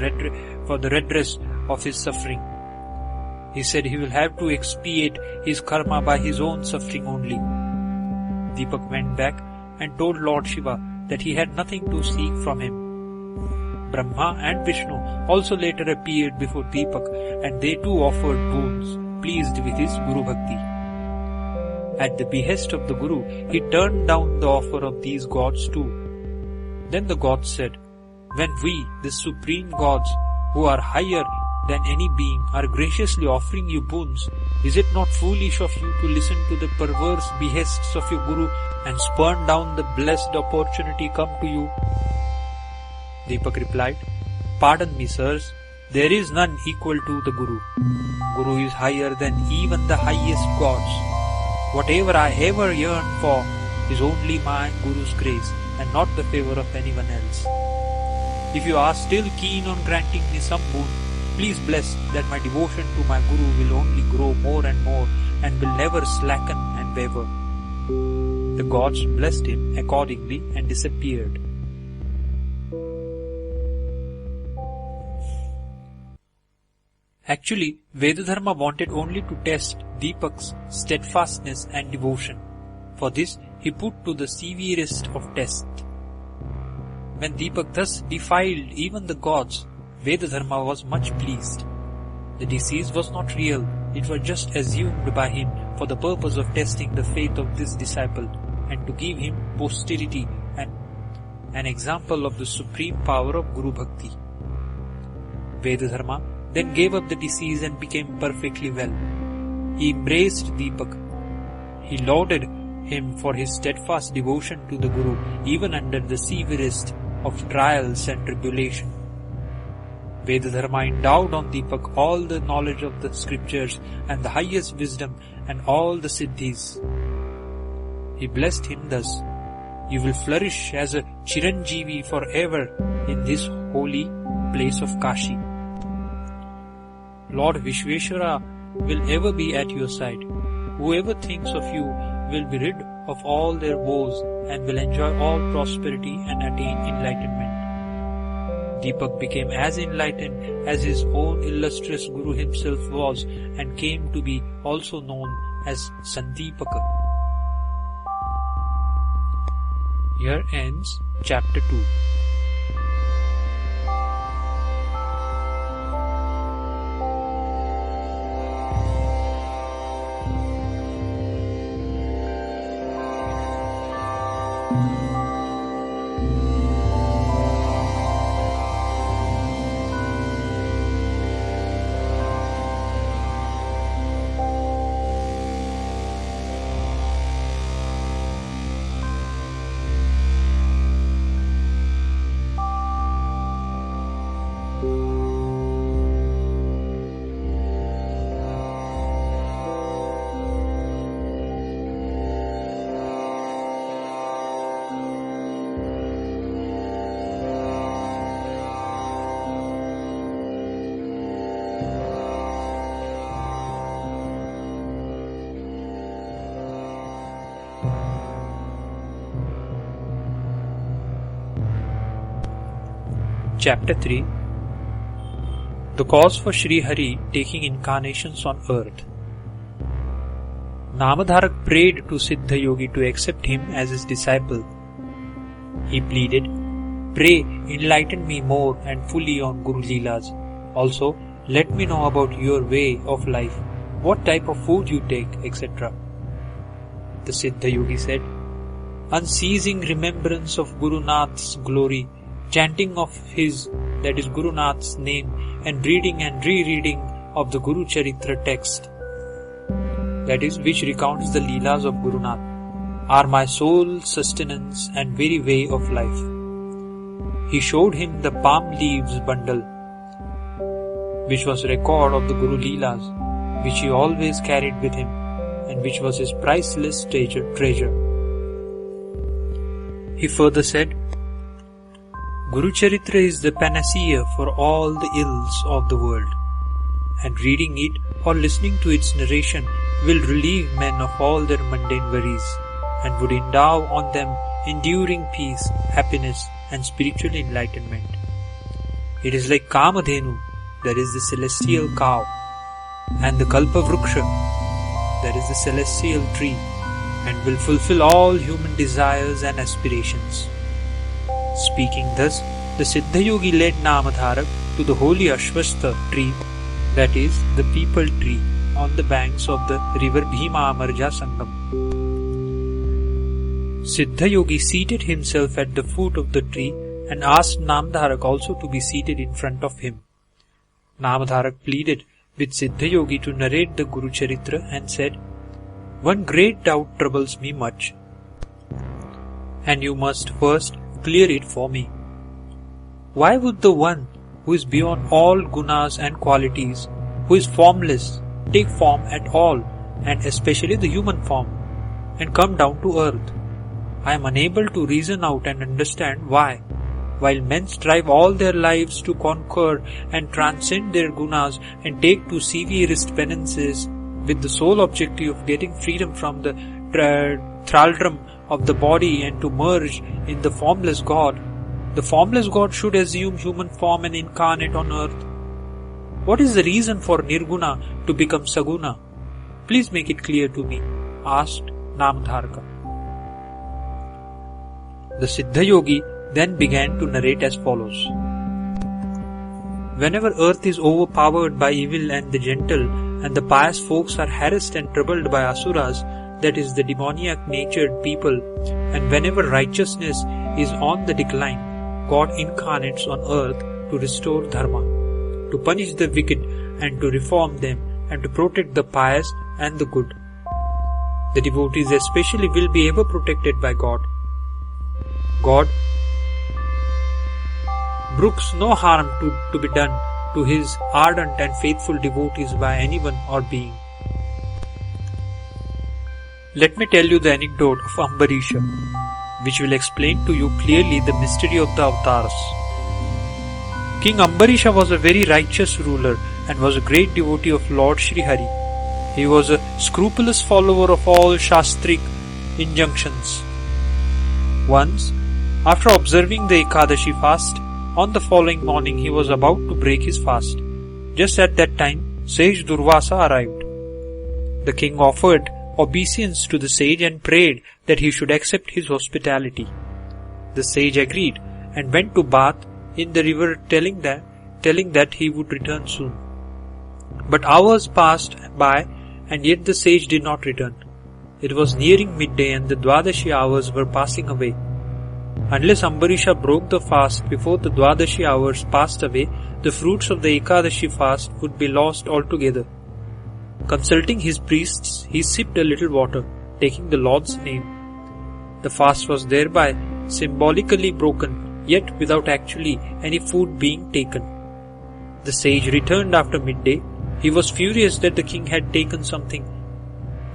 redress of his suffering. He said he will have to expiate his karma by his own suffering only. Deepak went back and told Lord Shiva that he had nothing to seek from him. Brahma and Vishnu also later appeared before Deepak, and they too offered boons, pleased with his Guru Bhakti. At the behest of the Guru, he turned down the offer of these gods too. Then the gods said, "When we, the supreme gods, who are higher than any being, are graciously offering you boons, is it not foolish of you to listen to the perverse behests of your Guru and spurn down the blessed opportunity come to you?" Deepak replied, "Pardon me, sirs, there is none equal to the Guru. Guru is higher than even the highest gods. Whatever I ever yearn for is only my Guru's grace and not the favor of anyone else. If you are still keen on granting me some boon, please bless that my devotion to my Guru will only grow more and more and will never slacken and waver." The gods blessed him accordingly and disappeared. Actually, Vedadharma wanted only to test Deepak's steadfastness and devotion. For this, he put to the severest of tests. When Deepak thus defied even the gods, Vedadharma was much pleased. The disease was not real, it was just assumed by him for the purpose of testing the faith of this disciple and to give him posterity and an example of the supreme power of Guru Bhakti. Vedadharma then gave up the disease and became perfectly well. He embraced Deepak. He lauded him for his steadfast devotion to the Guru even under the severest of trials and tribulation. Vedadharma endowed on Deepak all the knowledge of the scriptures and the highest wisdom and all the siddhis. He blessed him thus, "You will flourish as a Chiranjeevi forever in this holy place of Kashi. Lord Vishveshwara will ever be at your side. Whoever thinks of you will be rid of all their woes and will enjoy all prosperity and attain enlightenment." Deepak became as enlightened as his own illustrious Guru himself was and came to be also known as Sandeepaka. Here ends chapter 2. Chapter 3. The cause for Sri Hari taking incarnations on earth. Namadharak prayed to Siddha Yogi to accept him as his disciple. He pleaded, "Pray, enlighten me more and fully on Guru Leelas. Also, let me know about your way of life, what type of food you take, etc." The Siddha Yogi said, "Unceasing remembrance of Guru Nath's glory, chanting of his, that is Guru Nath's name, and reading and rereading of the Guru Charitra text, that is which recounts the Leelas of Guru Nath, are my sole sustenance and very way of life." He showed him the palm leaves bundle, which was record of the Guru Leelas, which he always carried with him, and which was his priceless treasure. He further said, "Guru Charitra is the panacea for all the ills of the world, and reading it or listening to its narration will relieve men of all their mundane worries, and would endow on them enduring peace, happiness, and spiritual enlightenment. It is like Kamadhenu, that is the celestial cow, and the Kalpa Vruksha, that is the celestial tree, and will fulfill all human desires and aspirations." Speaking thus, the Siddha Yogi led Namadharak to the holy Ashwastha tree, that is the peepal tree, on the banks of the river Bhima Amarja Sangam. Siddha Yogi seated himself at the foot of the tree and asked Namadharak also to be seated in front of him. Namadharak pleaded with Siddha Yogi to narrate the Guru Charitra and said, "One great doubt troubles me much, and you must first clear it for me. Why would the one who is beyond all gunas and qualities, who is formless, take form at all, and especially the human form, and come down to earth? I am unable to reason out and understand why, while men strive all their lives to conquer and transcend their gunas and take to severest penances with the sole objective of getting freedom from the thraldom of the body and to merge in the formless God, the formless God should assume human form and incarnate on earth. What is the reason for Nirguna to become Saguna? Please make it clear to me," asked Namadharaka. The Siddha Yogi then began to narrate as follows. Whenever earth is overpowered by evil and the gentle, and the pious folks are harassed and troubled by asuras, that is the demoniac-natured people, and whenever righteousness is on the decline, God incarnates on earth to restore dharma, to punish the wicked and to reform them, and to protect the pious and the good. The devotees especially will be ever protected by God. God brooks no harm to be done to his ardent and faithful devotees by anyone or being. Let me tell you the anecdote of Ambarisha, which will explain to you clearly the mystery of the avatars. King Ambarisha was a very righteous ruler and was a great devotee of Lord Sri Hari. He was a scrupulous follower of all Shastric injunctions. Once, after observing the Ekadashi fast, on the following morning he was about to break his fast. Just at that time, sage Durvasa arrived. The king offered obeisance to the sage and prayed that he should accept his hospitality. The sage agreed and went to bath in the river, telling that he would return soon. But hours passed by and yet the sage did not return. It was nearing midday and the Dwadashi hours were passing away. Unless Ambarisha broke the fast before the Dwadashi hours passed away, the fruits of the Ekadashi fast would be lost altogether. Consulting his priests, he sipped a little water, taking the Lord's name. The fast was thereby symbolically broken, yet without actually any food being taken. The sage returned after midday. He was furious that the king had taken something,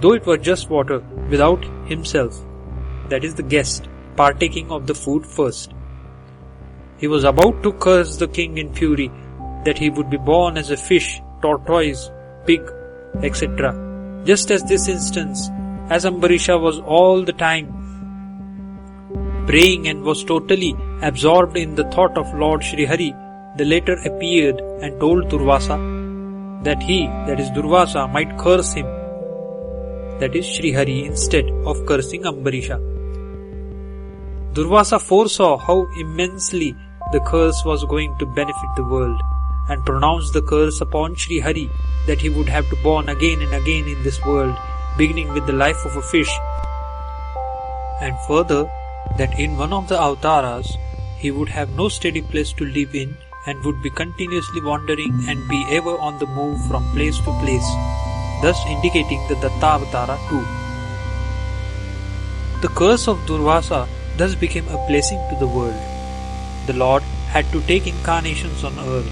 though it was just water, without himself, that is the guest, partaking of the food first. He was about to curse the king in fury that he would be born as a fish, tortoise, pig, etc. Just as this instance, as Ambarisha was all the time praying and was totally absorbed in the thought of Lord Sri Hari, the latter appeared and told Durvasa that he, that is Durvasa, might curse him. that is Srihari, instead of cursing Ambarisha. Durvasa foresaw how immensely the curse was going to benefit the world, and pronounced the curse upon Srihari that he would have to born again and again in this world, beginning with the life of a fish, and further that in one of the avataras he would have no steady place to live in and would be continuously wandering and be ever on the move from place to place, thus indicating the Dattavatara too. The curse of Durvasa thus became a blessing to the world. The Lord had to take incarnations on earth.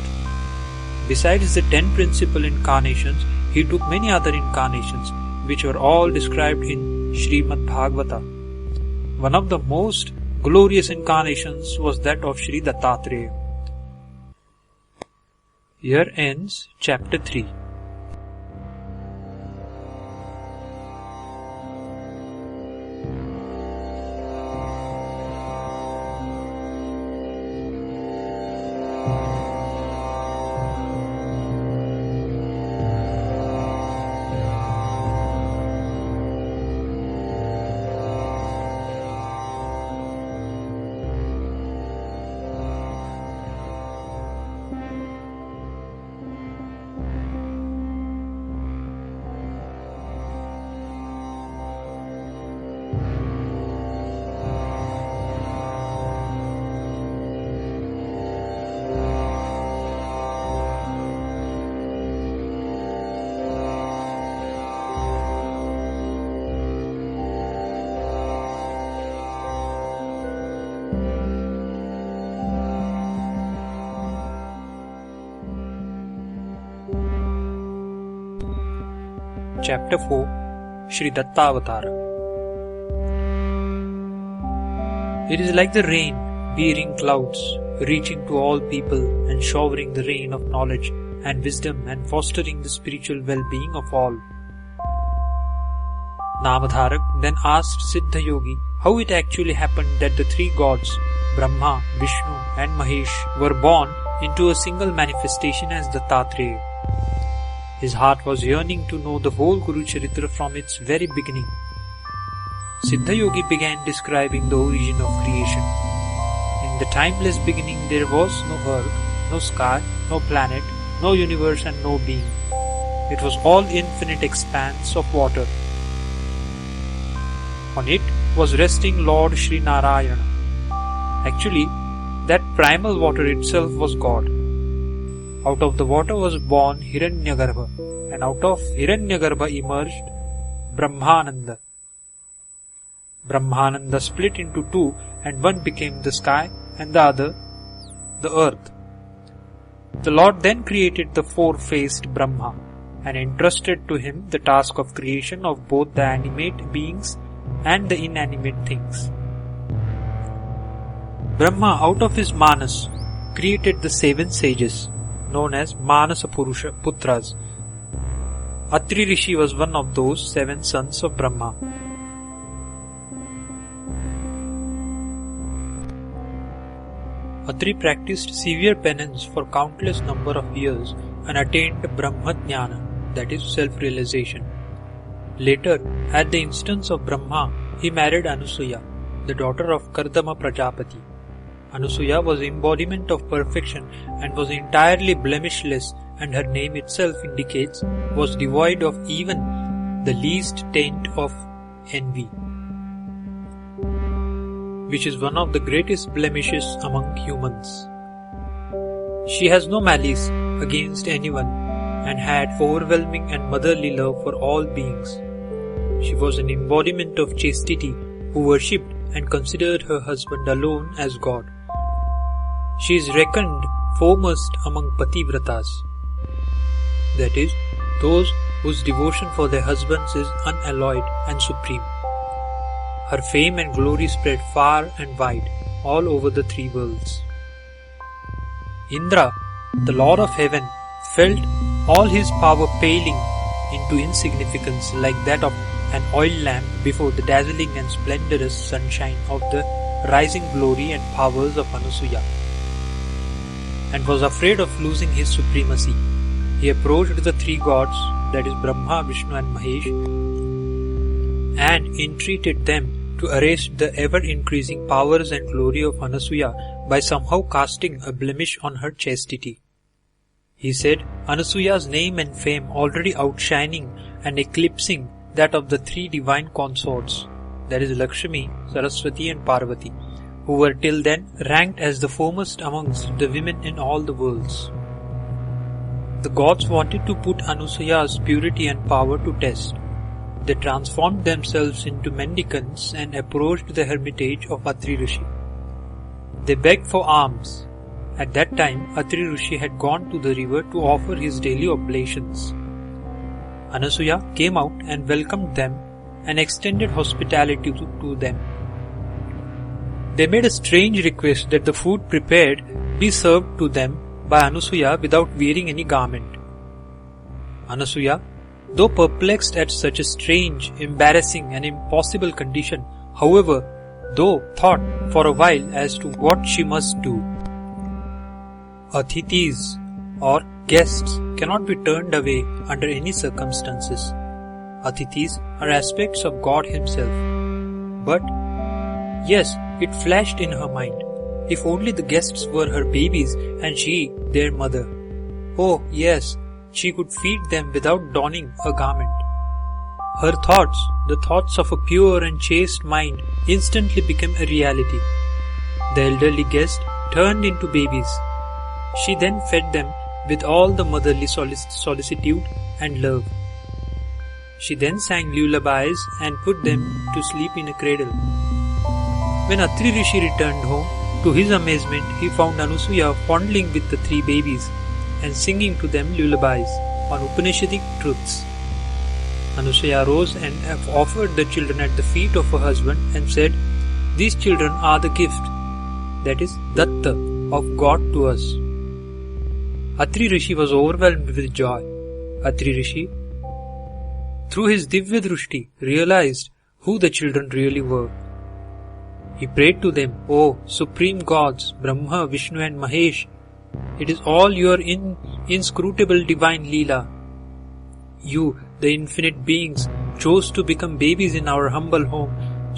Besides the 10 principal incarnations, he took many other incarnations, which were all described in Srimad Bhagavata. One of the most glorious incarnations was that of Sri Dattatreya. Here ends chapter 3. Chapter 4, Sri Dattavatara. It is like the rain bearing clouds, reaching to all people and showering the rain of knowledge and wisdom and fostering the spiritual well-being of all. Namadharak then asked Siddha Yogi how it actually happened that the 3 gods, Brahma, Vishnu and Mahesh, were born into a single manifestation as Dattatreya. His heart was yearning to know the whole Guru Charitra from its very beginning. Siddha Yogi began describing the origin of creation. In the timeless beginning there was no earth, no sky, no planet, no universe and no being. It was all infinite expanse of water. On it was resting Lord Sri Narayana. Actually, that primal water itself was God. Out of the water was born Hiranyagarbha, and out of Hiranyagarbha emerged Brahmananda. Brahmananda split into 2, and one became the sky and the other the earth. The Lord then created the 4-faced Brahma and entrusted to him the task of creation of both the animate beings and the inanimate things. Brahma, out of his Manas, created the 7 sages, known as Manasa Purusha Putras. Atri Rishi was one of those 7 sons of Brahma. Atri practiced severe penance for countless number of years and attained Brahma Jnana, that is self-realization. Later, at the instance of Brahma, he married Anusuya, the daughter of Kardama Prajapati. Anusuya was embodiment of perfection and was entirely blemishless, and her name itself indicates was devoid of even the least taint of envy, which is one of the greatest blemishes among humans. She has no malice against anyone and had overwhelming and motherly love for all beings. She was an embodiment of chastity who worshipped and considered her husband alone as God. She is reckoned foremost among Pativratas, that is, those whose devotion for their husbands is unalloyed and supreme. Her fame and glory spread far and wide, all over the 3 worlds. Indra, the Lord of heaven, felt all his power paling into insignificance like that of an oil lamp before the dazzling and splendorous sunshine of the rising glory and powers of Anusuya, and was afraid of losing his supremacy. He approached the 3 gods, that is Brahma, Vishnu and Mahesh, and entreated them to arrest the ever-increasing powers and glory of Anasuya by somehow casting a blemish on her chastity. He said Anasuya's name and fame already outshining and eclipsing that of the three divine consorts, that is Lakshmi, Saraswati and Parvati, who were till then ranked as the foremost amongst the women in all the worlds. The gods wanted to put Anusuya's purity and power to test. They transformed themselves into mendicants and approached the hermitage of Atri Rishi. They begged for alms. At that time, Atri Rishi had gone to the river to offer his daily oblations. Anasuya came out and welcomed them and extended hospitality to them. They made a strange request that the food prepared be served to them by Anasuya without wearing any garment. Anasuya, though perplexed at such a strange, embarrassing and impossible condition, however, though thought for a while as to what she must do. Athitis or guests cannot be turned away under any circumstances. Athitis are aspects of God Himself. But, yes, it flashed in her mind, if only the guests were her babies and she their mother. Oh, yes, she could feed them without donning a garment. Her thoughts, the thoughts of a pure and chaste mind, instantly became a reality. The elderly guest turned into babies. She then fed them with all the motherly solicitude and love. She then sang lullabies and put them to sleep in a cradle. When Atri Rishi returned home, to his amazement he found Anasuya fondling with the three babies and singing to them lullabies on Upanishadic truths. Anasuya rose and offered the children at the feet of her husband and said, "These children are the gift, that is, Datta, of God to us." Atri Rishi was overwhelmed with joy. Atri Rishi, through his Divya Drushti, realized who the children really were. He prayed to them, "O Supreme Gods, Brahma, Vishnu and Mahesh, it is all your inscrutable divine Leela. You, the infinite beings, chose to become babies in our humble home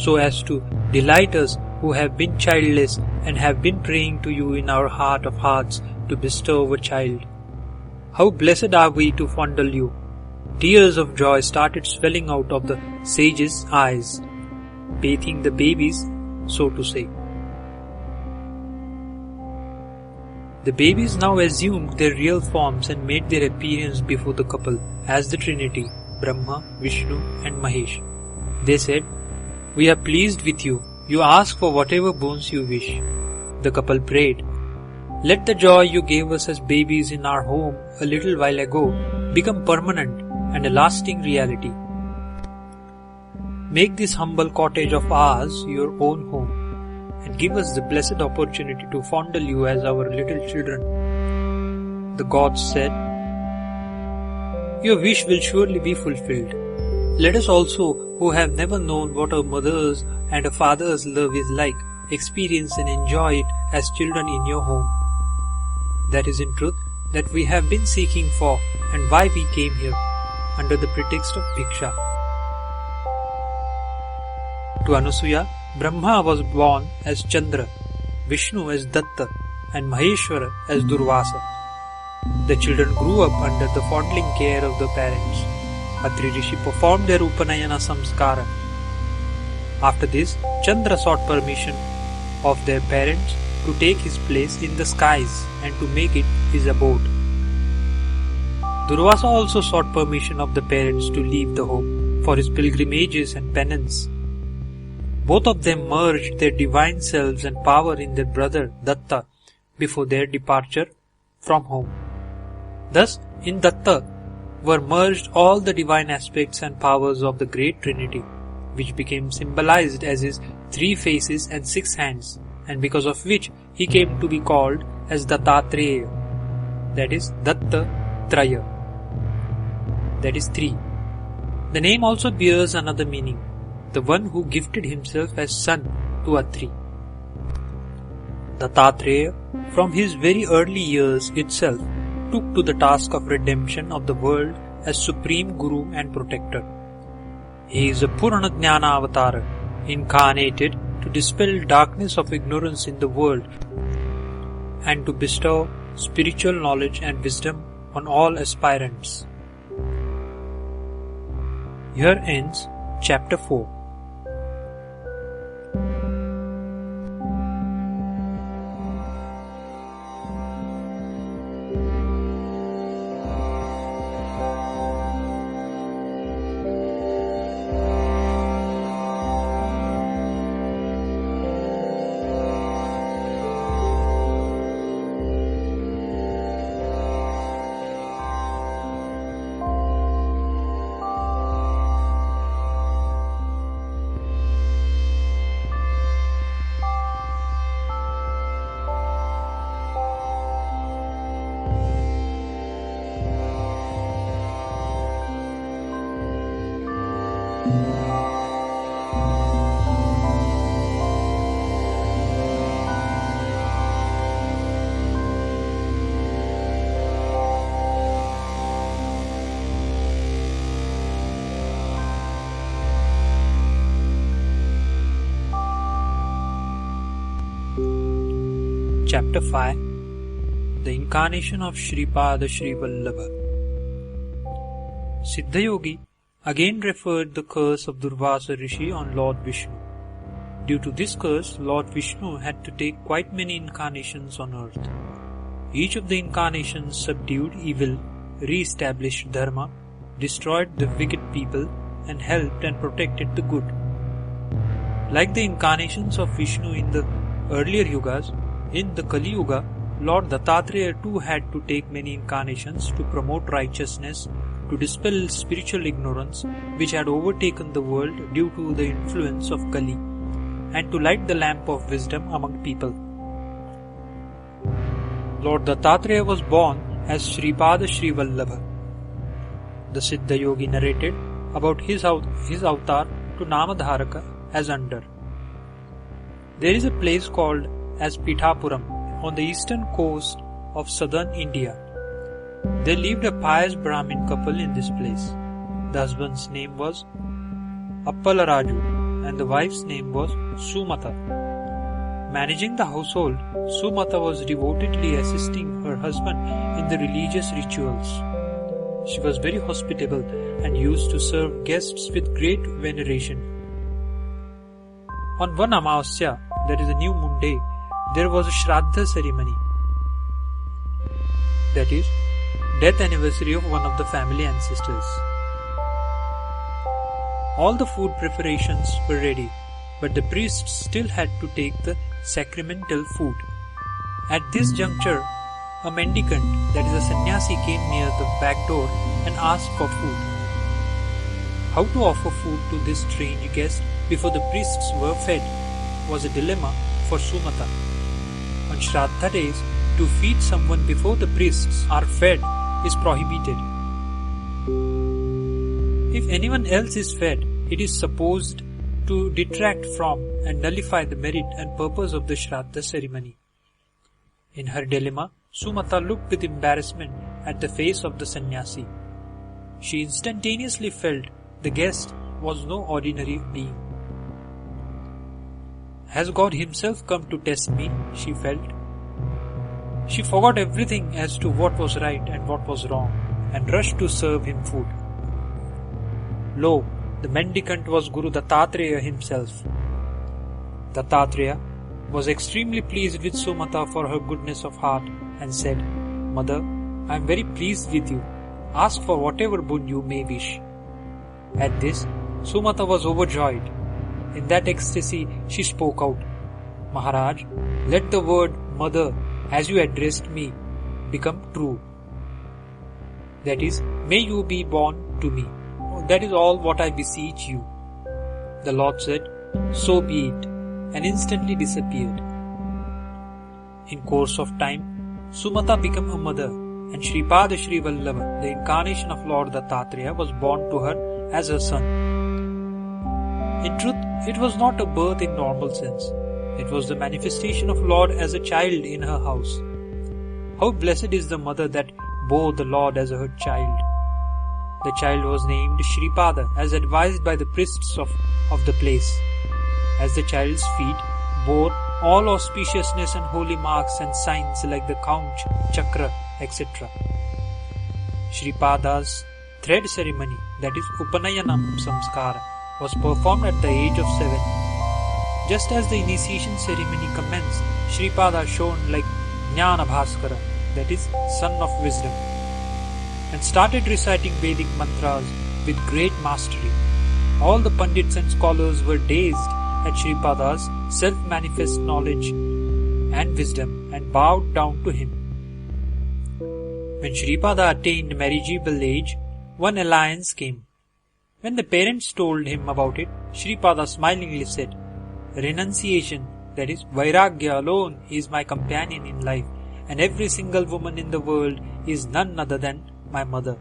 so as to delight us who have been childless and have been praying to you in our heart of hearts to bestow a child. How blessed are we to fondle you." Tears of joy started swelling out of the sage's eyes, bathing the babies, so to say. The babies now assumed their real forms and made their appearance before the couple as the Trinity, Brahma, Vishnu and Mahesh. They said, "We are pleased with you. You ask for whatever boons you wish." The couple prayed, "Let the joy you gave us as babies in our home a little while ago become permanent and a lasting reality. Make this humble cottage of ours your own home, and give us the blessed opportunity to fondle you as our little children." The gods said, "Your wish will surely be fulfilled. Let us also, who have never known what a mother's and a father's love is like, experience and enjoy it as children in your home. That is in truth that we have been seeking for and why we came here, under the pretext of Bhiksha." To Anasuya, Brahma was born as Chandra, Vishnu as Datta, and Maheshwara as Durvasa. The children grew up under the fondling care of their parents. Atri Rishi performed their Upanayana Samskara. After this, Chandra sought permission of their parents to take his place in the skies and to make it his abode. Durvasa also sought permission of the parents to leave the home for his pilgrimages and penance. Both of them merged their divine selves and power in their brother Datta before their departure from home. Thus, in Datta were merged all the divine aspects and powers of the great Trinity, which became symbolized as his 3 faces and 6 hands, and because of which he came to be called as Dattatreya, that is Datta Traya, that is 3. The name also bears another meaning, the one who gifted himself as son to Atri. Dattatreya, from his very early years itself, took to the task of redemption of the world as supreme guru and protector. He is a Purana Jnana Avatar, incarnated to dispel darkness of ignorance in the world and to bestow spiritual knowledge and wisdom on all aspirants. Here ends Chapter 4. Chapter 5. The Incarnation of Shripada Shri Vallabha. Siddhayogi again referred the curse of Durvasa Rishi on Lord Vishnu. Due to this curse, Lord Vishnu had to take quite many incarnations on earth. Each of the incarnations subdued evil, re-established dharma, destroyed the wicked people, and helped and protected the good. Like the incarnations of Vishnu in the earlier yugas, in the Kali Yuga, Lord Dattatreya too had to take many incarnations to promote righteousness, to dispel spiritual ignorance which had overtaken the world due to the influence of Kali, and to light the lamp of wisdom among people. Lord Dattatreya was born as Shripada Shri Vallabha. The Siddha Yogi narrated about his avatar to Namadharaka as under. There is a place called as Pithapuram on the eastern coast of southern India. There lived a pious Brahmin couple in this place. The husband's name was Appalaraju and the wife's name was Sumata. Managing the household, Sumata was devotedly assisting her husband in the religious rituals. She was very hospitable and used to serve guests with great veneration. On one Amavasya, that is a new moon day, there was a Shraddha ceremony, that is, death anniversary of one of the family ancestors. All the food preparations were ready, but the priests still had to take the sacramental food. At this juncture, a mendicant, that is a sannyasi, came near the back door and asked for food. How to offer food to this strange guest before the priests were fed was a dilemma for Sumata. On Shraddha days, to feed someone before the priests are fed is prohibited. If anyone else is fed, it is supposed to detract from and nullify the merit and purpose of the Shraddha ceremony. In her dilemma, Sumata looked with embarrassment at the face of the sannyasi. She instantaneously felt the guest was no ordinary being. Has God himself come to test me? She felt. She forgot everything as to what was right and what was wrong, and rushed to serve him food. Lo, the mendicant was Guru Dattatreya himself. Dattatreya was extremely pleased with Sumata for her goodness of heart and said, Mother, I am very pleased with you. Ask for whatever boon you may wish. At this, Sumata was overjoyed. In that ecstasy, she spoke out, Maharaj, let the word Mother, as you addressed me, become true. That is, may you be born to me. That is all what I beseech you. The Lord said, So be it, and instantly disappeared. In course of time, Sumata became a mother, and Shripada Shri Vallabha, the incarnation of Lord Dattatreya, was born to her as her son. In truth, it was not a birth in normal sense. It was the manifestation of Lord as a child in her house. How blessed is the mother that bore the Lord as her child. the child was named Shripada as advised by the priests of the place. As the child's feet bore all auspiciousness and holy marks and signs like the conch, chakra, etc. Shripada's thread ceremony, that is Upanayanam Samskara, was performed at the age of 7. Just as the initiation ceremony commenced, Shripada shone like Jnana Bhaskara, that is Sun of Wisdom, and started reciting Vedic mantras with great mastery. All the Pandits and scholars were dazed at Shripada's self-manifest knowledge and wisdom and bowed down to him. When Shripada attained marriageable age, one alliance came. When the parents told him about it, Shripada smilingly said, "Renunciation, that is Vairagya alone, is my companion in life, and every single woman in the world is none other than my mother."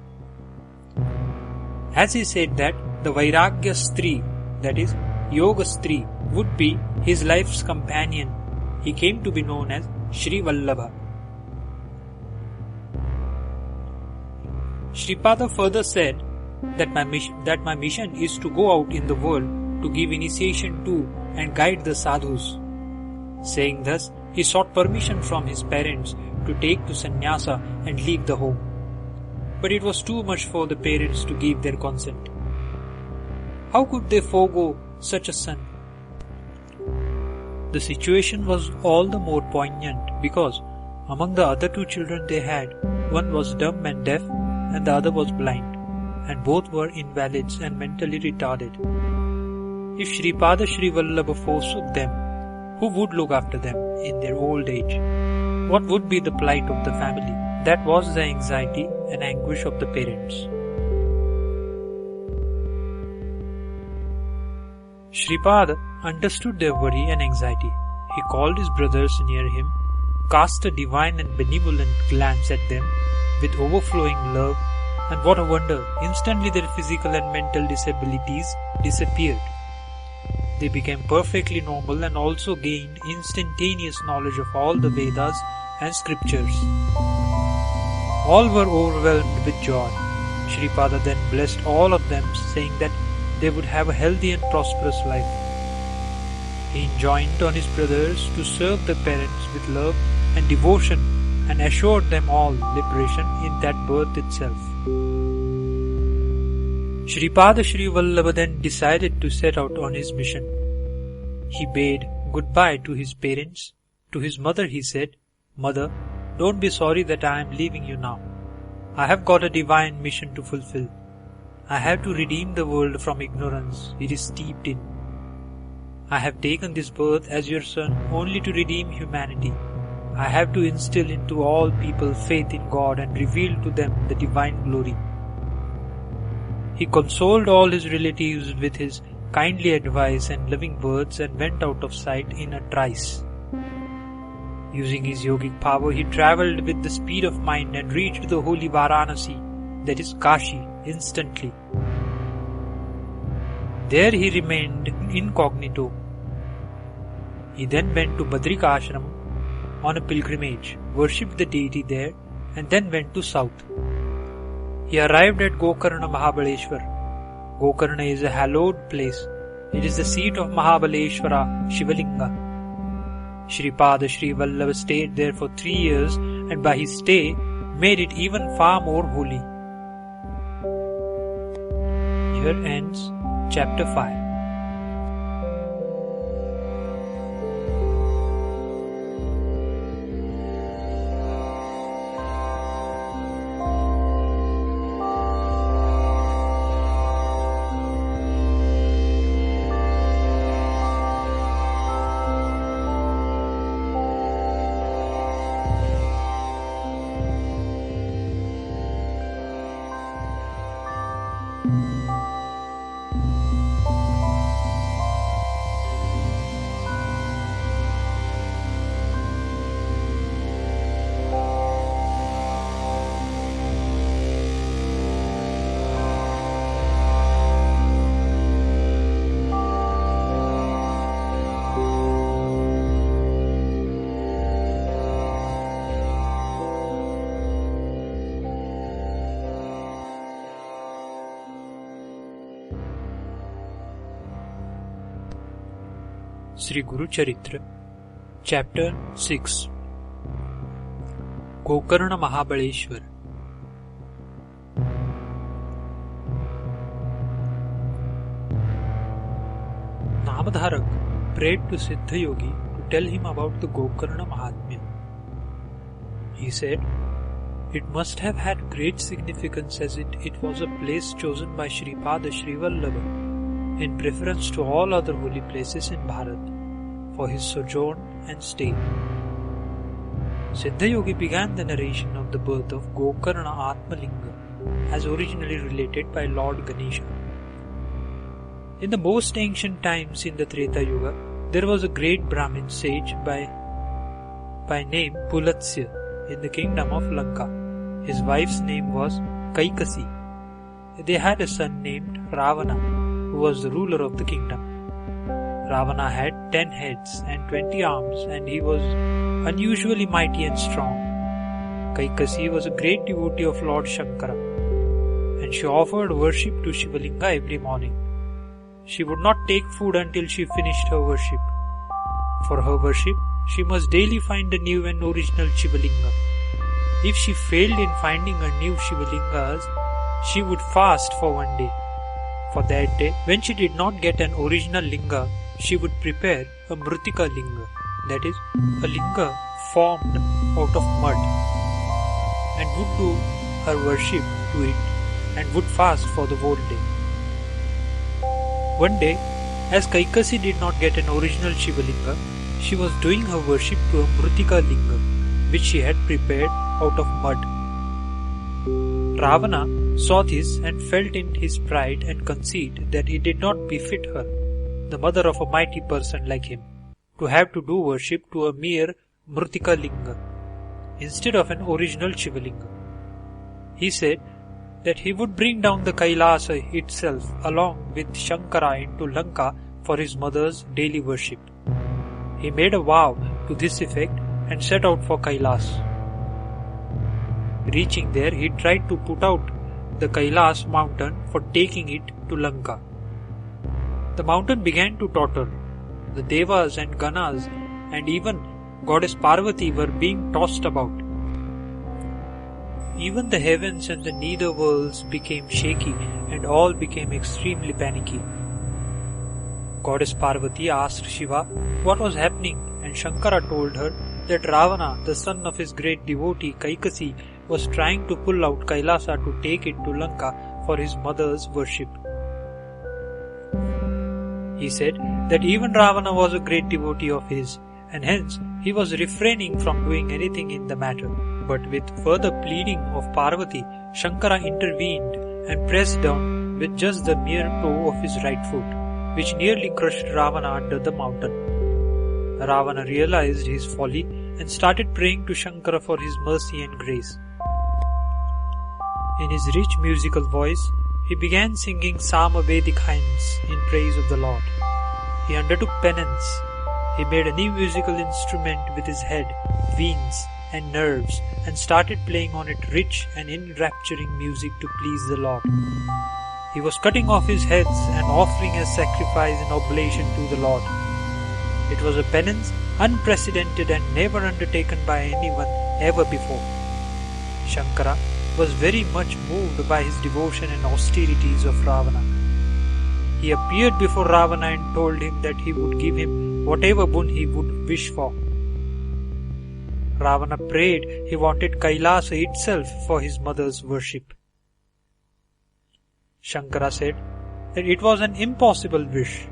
As he said that, the Vairagya Stri, that is Yoga Stri, would be his life's companion, he came to be known as Shri Vallabha. Shripada further said that my mission is to go out in the world to give initiation to and guide the sadhus. Saying thus, he sought permission from his parents to take to sannyasa and leave the home. But it was too much for the parents to give their consent. How could they forego such a son? The situation was all the more poignant because among the other 2 children they had, one was dumb and deaf and the other was blind, and both were invalids and mentally retarded. If Shripada Shri Vallabha forsook them, who would look after them in their old age? What would be the plight of the family? That was the anxiety and anguish of the parents. Shripada understood their worry and anxiety. He called his brothers near him, cast a divine and benevolent glance at them with overflowing love, and what a wonder, instantly their physical and mental disabilities disappeared. They became perfectly normal and also gained instantaneous knowledge of all the Vedas and scriptures. All were overwhelmed with joy. Shripada then blessed all of them, saying that they would have a healthy and prosperous life. He enjoined on his brothers to serve their parents with love and devotion and assured them all liberation in that birth itself. Shripada Shri Vallabha then decided to set out on his mission. He bade goodbye to his parents. To his mother he said, "Mother, don't be sorry that I am leaving you now. I have got a divine mission to fulfill. I have to redeem the world from ignorance it is steeped in. I have taken this birth as your son only to redeem humanity. I have to instill into all people faith in God and reveal to them the divine glory." He consoled all his relatives with his kindly advice and loving words and went out of sight in a trice. Using his yogic power, he travelled with the speed of mind and reached the holy Varanasi, that is Kashi, instantly. There he remained incognito. He then went to Badrika Ashram on a pilgrimage, worshipped the deity there, and then went to south. He arrived at Gokarna Mahabaleshwar. Gokarna is a hallowed place. It is the seat of Mahabaleshwara Shivalinga. Shripada Shri Vallabha stayed there for 3 years and by his stay made it even far more holy. Here ends chapter 5. Sri Guru Charitra, Chapter 6, Gokarna Mahabaleshwar. Namadharak prayed to Siddha Yogi to tell him about the Gokarna Mahatmya. He said, it must have had great significance as it was a place chosen by Shripada Srivallabha in preference to all other holy places in Bharat for his sojourn and stay. Siddha Yogi began the narration of the birth of Gokarna Atmalinga as originally related by Lord Ganesha. In the most ancient times in the Treta Yuga, there was a great Brahmin sage by name Pulatsya in the kingdom of Lanka. His wife's name was Kaikasi. They had a son named Ravana, who was the ruler of the kingdom. Ravana had 10 heads and 20 arms, and he was unusually mighty and strong. Kaikasi was a great devotee of Lord Shankara, and she offered worship to Shivalinga every morning. She would not take food until she finished her worship. For her worship, she must daily find a new and original Shivalinga. If she failed in finding a new Shivalingas, she would fast for one day. For that day, when she did not get an original linga, she would prepare a mrutika linga, that is, a linga formed out of mud, and would do her worship to it and would fast for the whole day. One day, as Kaikasi did not get an original Shivalinga, she was doing her worship to a mrutika linga, which she had prepared out of mud. Ravana saw this and felt in his pride and conceit that it did not befit her, the mother of a mighty person like him, to have to do worship to a mere mrutika linga instead of an original Shivalinga. He said that he would bring down the Kailasa itself along with Shankara into Lanka for his mother's daily worship. He made a vow to this effect and set out for Kailas. Reaching there, he tried to put out the Kailas mountain for taking it to Lanka. The mountain began to totter. The Devas and Ganas and even Goddess Parvati were being tossed about. Even the heavens and the nether worlds became shaky and all became extremely panicky. Goddess Parvati asked Shiva what was happening, and Shankara told her that Ravana, the son of his great devotee Kaikasi, was trying to pull out Kailasa to take it to Lanka for his mother's worship. He said that even Ravana was a great devotee of his, and hence he was refraining from doing anything in the matter. But with further pleading of Parvati, Shankara intervened and pressed down with just the mere toe of his right foot, which nearly crushed Ravana under the mountain. Ravana realized his folly and started praying to Shankara for his mercy and grace. In his rich musical voice, he began singing Samavedic hymns in praise of the Lord. He undertook penance. He made a new musical instrument with his head, veins, and nerves, and started playing on it rich and enrapturing music to please the Lord. He was cutting off his heads and offering as sacrifice and oblation to the Lord. It was a penance unprecedented and never undertaken by anyone ever before. Shankara was very much moved by his devotion and austerities of Ravana. He appeared before Ravana and told him that he would give him whatever boon he would wish for. Ravana prayed he wanted Kailasa itself for his mother's worship. Shankara said that it was an impossible wish,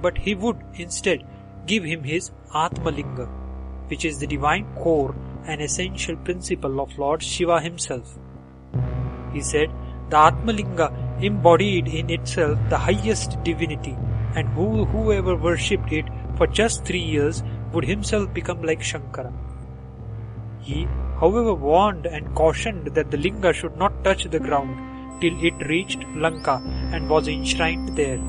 but he would instead give him his Atmalinga, which is the divine core and essential principle of Lord Shiva himself. He said the Atmalinga embodied in itself the highest divinity, and whoever worshipped it for just 3 years would himself become like Shankara. He, however, warned and cautioned that the linga should not touch the ground till it reached Lanka and was enshrined there.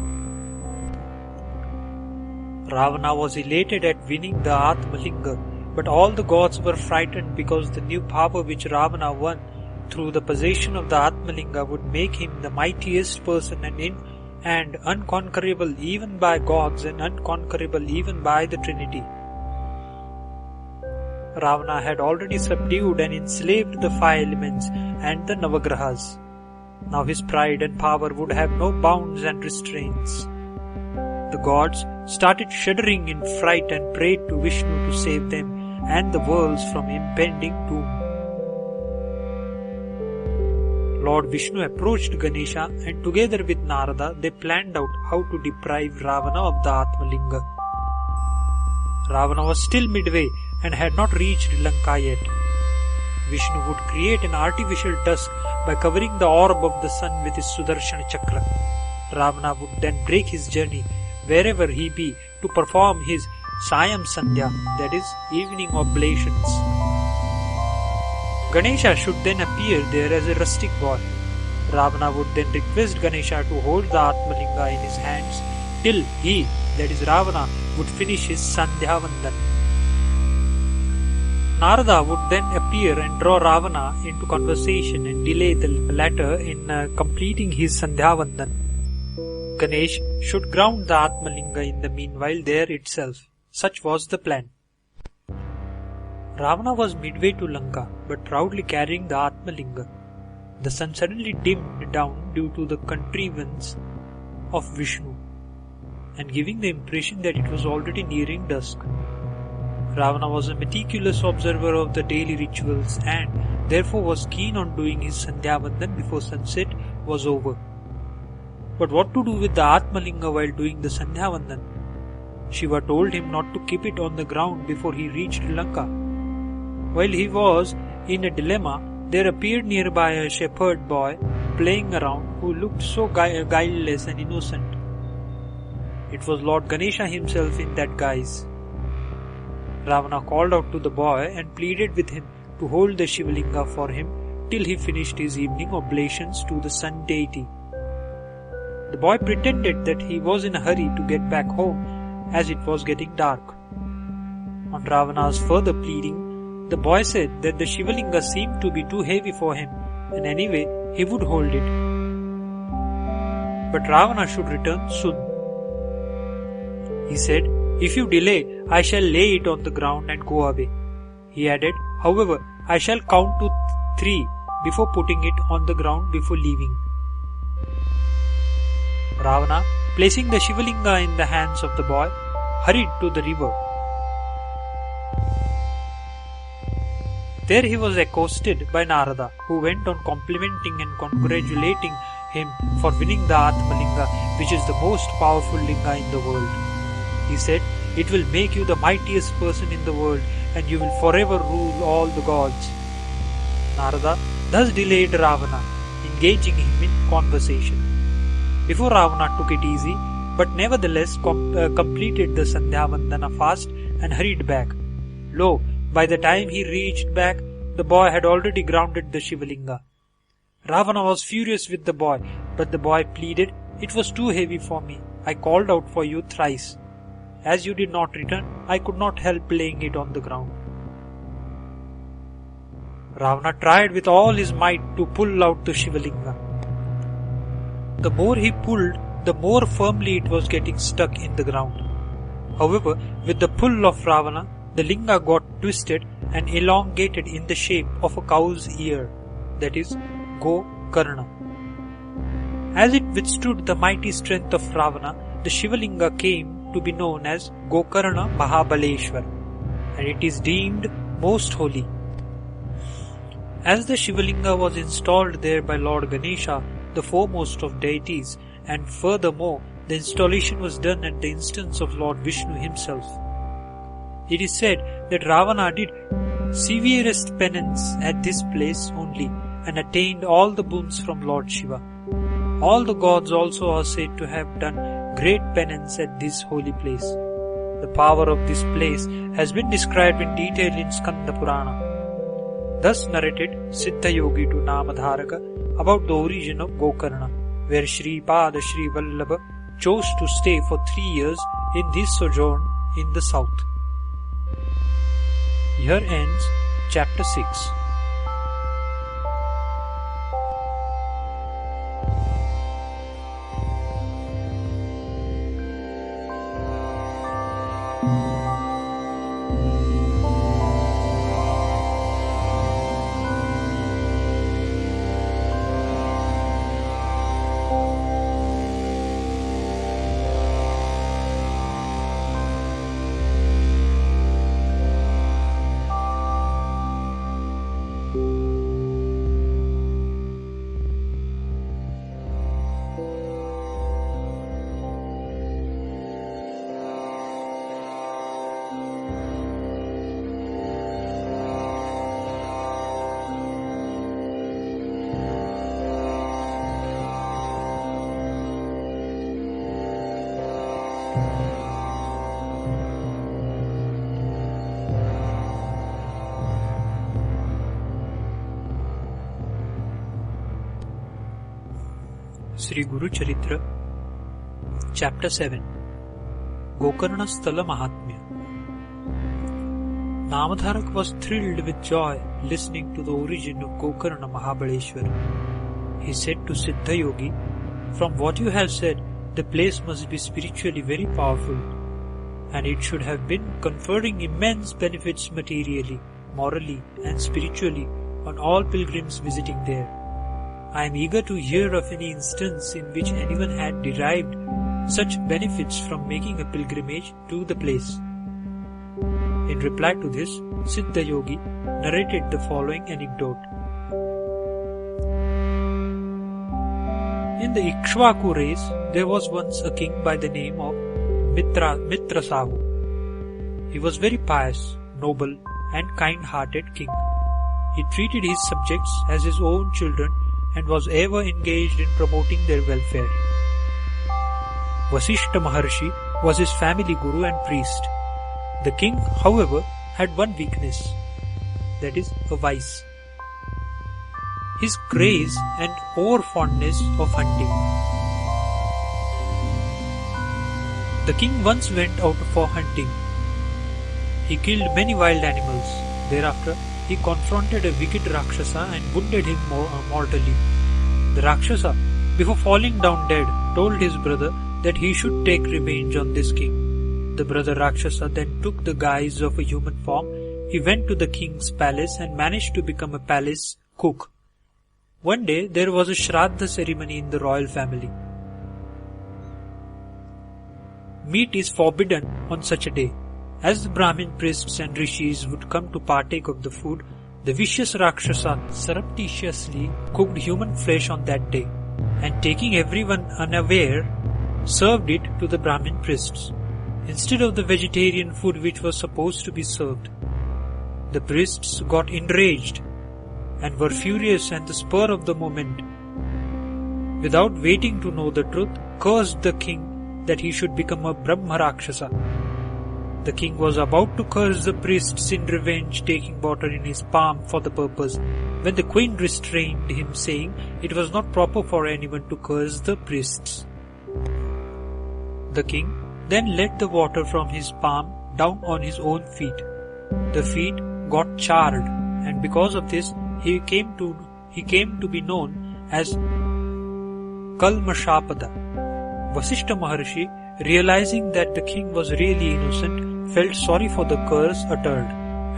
Ravana was elated at winning the Atmalinga, but all the gods were frightened because the new power which Ravana won through the possession of the Atmalinga would make him the mightiest person and and unconquerable even by gods and unconquerable even by the Trinity. Ravana had already subdued and enslaved the five elements and the Navagrahas. Now his pride and power would have no bounds and restraints. The gods started shuddering in fright and prayed to Vishnu to save them and the worlds from impending doom. Lord Vishnu approached Ganesha and together with Narada they planned out how to deprive Ravana of the Atmalinga. Ravana was still midway and had not reached Lanka yet. Vishnu would create an artificial dusk by covering the orb of the sun with his Sudarshana Chakra. Ravana would then break his journey wherever he be to perform his Sayam Sandhya, that is, evening oblations. Ganesha should then appear there as a rustic boy. Ravana would then request Ganesha to hold the Atmalinga in his hands till he, that is Ravana, would finish his Sandhya Vandan. Narada would then appear and draw Ravana into conversation and delay the latter in completing his Sandhya Vandan. Ganesh should ground the Atmalinga in the meanwhile there itself. Such was the plan. Ravana was midway to Lanka, but proudly carrying the Atmalinga. The sun suddenly dimmed down due to the contrivance of Vishnu, and giving the impression that it was already nearing dusk. Ravana was a meticulous observer of the daily rituals and therefore was keen on doing his Sandhya Vandan before sunset was over. But what to do with the Atmalinga while doing the Sandhya Vandan? Shiva told him not to keep it on the ground before he reached Lanka. While he was in a dilemma, there appeared nearby a shepherd boy playing around who looked so guileless and innocent. It was Lord Ganesha himself in that guise. Ravana called out to the boy and pleaded with him to hold the Shivalinga for him till he finished his evening oblations to the sun deity. The boy pretended that he was in a hurry to get back home as it was getting dark. On Ravana's further pleading, the boy said that the Shivalinga seemed to be too heavy for him and anyway he would hold it. But Ravana should return soon. He said, "If you delay, I shall lay it on the ground and go away." He added, "However, I shall count to 3 before putting it on the ground before leaving." Ravana, placing the Shivalinga in the hands of the boy, hurried to the river. There he was accosted by Narada, who went on complimenting and congratulating him for winning the Atmalinga, which is the most powerful linga in the world. He said, "It will make you the mightiest person in the world and you will forever rule all the gods." Narada thus delayed Ravana, engaging him in conversation. Before Ravana took it easy, but nevertheless completed the Sandhya Vandana fast and hurried back. Lo, by the time he reached back, the boy had already grounded the Shivalinga. Ravana was furious with the boy, but the boy pleaded, "It was too heavy for me. I called out for you thrice. As you did not return, I could not help laying it on the ground." Ravana tried with all his might to pull out the Shivalinga. The more he pulled, the more firmly it was getting stuck in the ground. However, with the pull of Ravana, the linga got twisted and elongated in the shape of a cow's ear, that is, Gokarna. As it withstood the mighty strength of Ravana, the Shivalinga came to be known as Gokarna Mahabaleshwar, and it is deemed most holy. As the Shivalinga was installed there by Lord Ganesha, the foremost of deities, and furthermore, the installation was done at the instance of Lord Vishnu himself. It is said that Ravana did severest penance at this place only and attained all the boons from Lord Shiva. All the gods also are said to have done great penance at this holy place. The power of this place has been described in detail in Skanda Purana. Thus narrated Siddha Yogi to Namadharaka about the origin of Gokarna, where Shri Pada Shri Vallabha chose to stay for 3 years in this sojourn in the south. Here ends chapter 6. Sri Guru Charitra, Chapter 7, Gokarna Sthala Mahatmya. Namadharak was thrilled with joy listening to the origin of Gokarna Mahabaleshwar. He said to Siddha Yogi, "From what you have said, the place must be spiritually very powerful, and it should have been conferring immense benefits materially, morally, and spiritually on all pilgrims visiting there. I am eager to hear of any instance in which anyone had derived such benefits from making a pilgrimage to the place." In reply to this, Siddha Yogi narrated the following anecdote. In the Ikshvaku race, there was once a king by the name of Mitrasahu. He was very pious, noble, and kind-hearted king. He treated his subjects as his own children and was ever engaged in promoting their welfare. Vasishtha Maharshi was his family guru and priest. The king, however, had one weakness, that is, a vice: his craze and over-fondness of hunting. The king once went out for hunting. He killed many wild animals. Thereafter, he confronted a wicked Rakshasa and wounded him mortally. The Rakshasa, before falling down dead, told his brother that he should take revenge on this king. The brother Rakshasa then took the guise of a human form. He went to the king's palace and managed to become a palace cook. One day there was a Shraddha ceremony in the royal family. Meat is forbidden on such a day. As the Brahmin priests and rishis would come to partake of the food, the vicious Rakshasa surreptitiously cooked human flesh on that day, and taking everyone unaware, served it to the Brahmin priests, instead of the vegetarian food which was supposed to be served. The priests got enraged and were furious, and the spur of the moment, without waiting to know the truth, cursed the king that he should become a Brahma Rakshasa. The king was about to curse the priests in revenge, taking water in his palm for the purpose, when the queen restrained him, saying it was not proper for anyone to curse the priests. The king then let the water from his palm down on his own feet. The feet got charred, and because of this he came to be known as Kalmashapada. Vasishtha Maharshi, realizing that the king was really innocent, felt sorry for the curse uttered,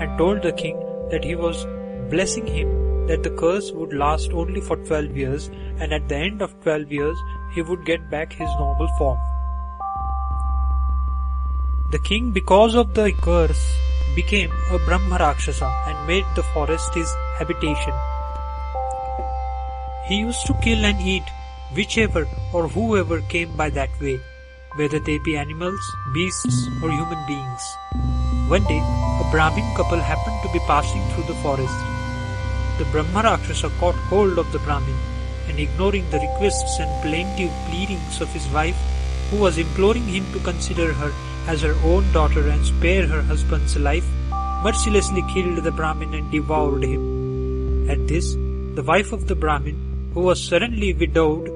and told the king that he was blessing him that the curse would last only for 12 years, and at the end of 12 years he would get back his normal form. The king, because of the curse, became a Brahma Rakshasa and made the forest his habitation. He used to kill and eat whichever or whoever came by that way, whether they be animals, beasts, or human beings. One day, a Brahmin couple happened to be passing through the forest. The Brahma Rakshasa caught hold of the Brahmin, and ignoring the requests and plaintive pleadings of his wife, who was imploring him to consider her as her own daughter and spare her husband's life, mercilessly killed the Brahmin and devoured him. At this, the wife of the Brahmin, who was suddenly widowed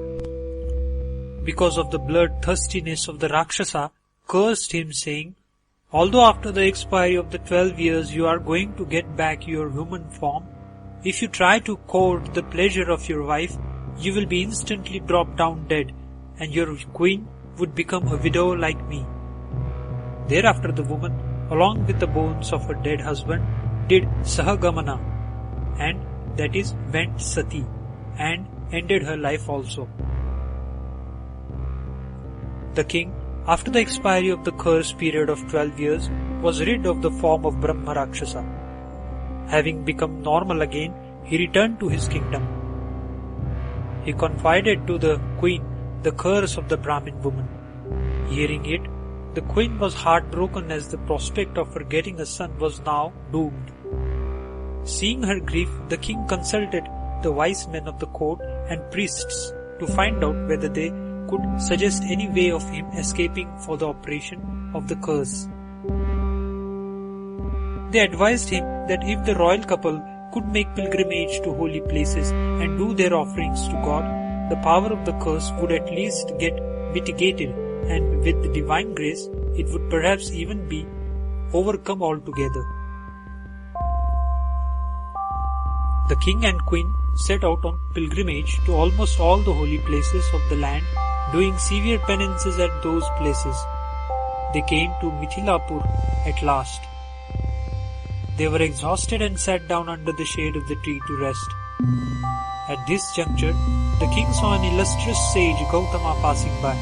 because of the bloodthirstiness of the Rakshasa, cursed him, saying, "Although after the expiry of the 12 years you are going to get back your human form, if you try to court the pleasure of your wife, you will be instantly dropped down dead, and your queen would become a widow like me." Thereafter the woman, along with the bones of her dead husband, did Sahagamana, and that is went Sati, and ended her life also. The king, after the expiry of the curse period of 12 years, was rid of the form of Brahma Rakshasa. Having become normal again, he returned to his kingdom. He confided to the queen the curse of the Brahmin woman. Hearing it, the queen was heartbroken, as the prospect of her getting a son was now doomed. Seeing her grief, the king consulted the wise men of the court and priests to find out whether they could suggest any way of him escaping for the operation of the curse. They advised him that if the royal couple could make pilgrimage to holy places and do their offerings to God, the power of the curse would at least get mitigated, and with the divine grace, it would perhaps even be overcome altogether. The king and queen set out on pilgrimage to almost all the holy places of the land, doing severe penances at those places. They came to Mithilapur at last. They were exhausted and sat down under the shade of the tree to rest. At this juncture, the king saw an illustrious sage Gautama passing by,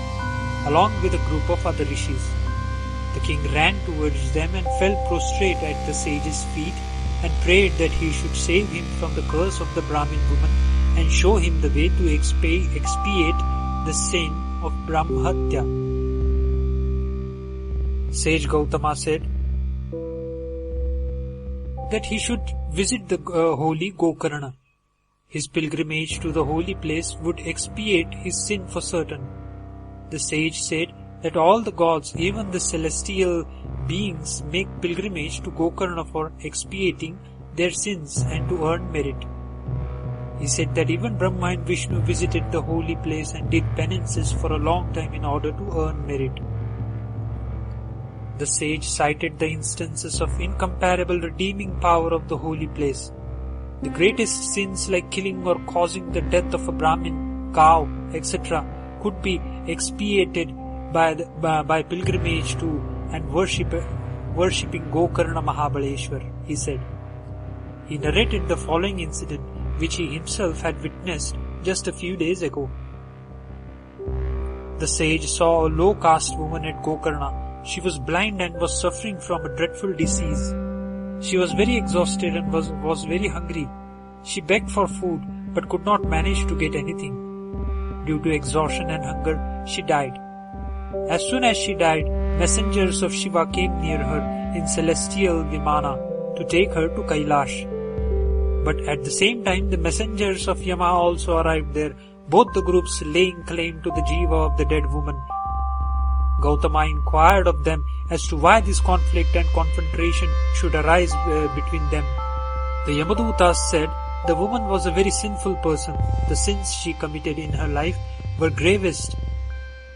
along with a group of other rishis. The king ran towards them and fell prostrate at the sage's feet and prayed that he should save him from the curse of the Brahmin woman and show him the way to expiate the sin of Brahmahatya. Sage Gautama said that he should visit the holy Gokarna. His pilgrimage to the holy place would expiate his sin for certain. The sage said that all the gods, even the celestial beings, make pilgrimage to Gokarna for expiating their sins and to earn merit. He said that even Brahma and Vishnu visited the holy place and did penances for a long time in order to earn merit. The sage cited the instances of incomparable redeeming power of the holy place. The greatest sins like killing or causing the death of a Brahmin, cow, etc. could be expiated by pilgrimage to and worshipping Gokarna Mahabaleshwar, he said. He narrated the following incident, which he himself had witnessed just a few days ago. The sage saw a low-caste woman at Gokarna. She was blind and was suffering from a dreadful disease. She was very exhausted and was very hungry. She begged for food but could not manage to get anything. Due to exhaustion and hunger, she died. As soon as she died, messengers of Shiva came near her in celestial Vimana to take her to Kailash. But at the same time, the messengers of Yama also arrived there, both the groups laying claim to the jiva of the dead woman. Gautama inquired of them as to why this conflict and confrontation should arise between them. The Yamadutas said the woman was a very sinful person. The sins she committed in her life were gravest,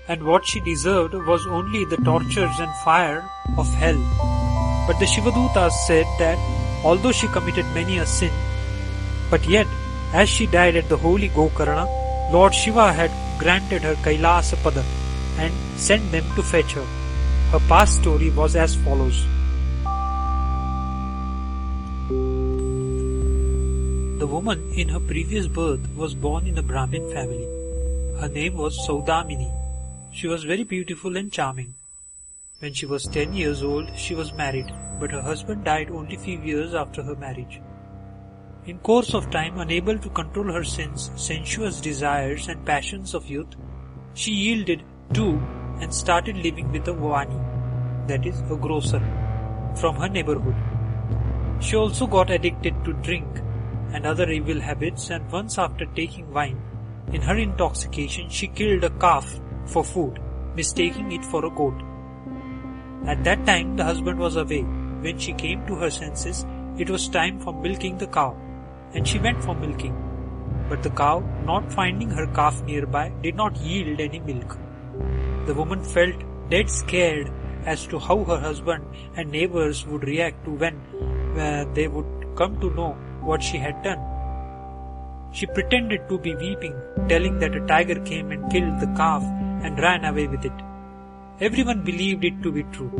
and what she deserved was only the tortures and fire of hell. But the Shivadutas said that although she committed many a sin, but yet, as she died at the holy Gokarna, Lord Shiva had granted her Kailasapada and sent them to fetch her. Her past story was as follows. The woman in her previous birth was born in a Brahmin family. Her name was Saudamini. She was very beautiful and charming. When she was 10 years old, she was married, but her husband died only few years after her marriage. In course of time, unable to control her sensuous desires and passions of youth, she yielded to and started living with a Vani, that is, a grocer, from her neighborhood. She also got addicted to drink and other evil habits, and once after taking wine, in her intoxication she killed a calf for food, mistaking it for a goat. At that time the husband was away. When she came to her senses, it was time for milking the cow, and she went for milking. But the cow, not finding her calf nearby, did not yield any milk. The woman felt dead scared as to how her husband and neighbors would react to when they would come to know what she had done. She pretended to be weeping, telling that a tiger came and killed the calf and ran away with it. Everyone believed it to be true.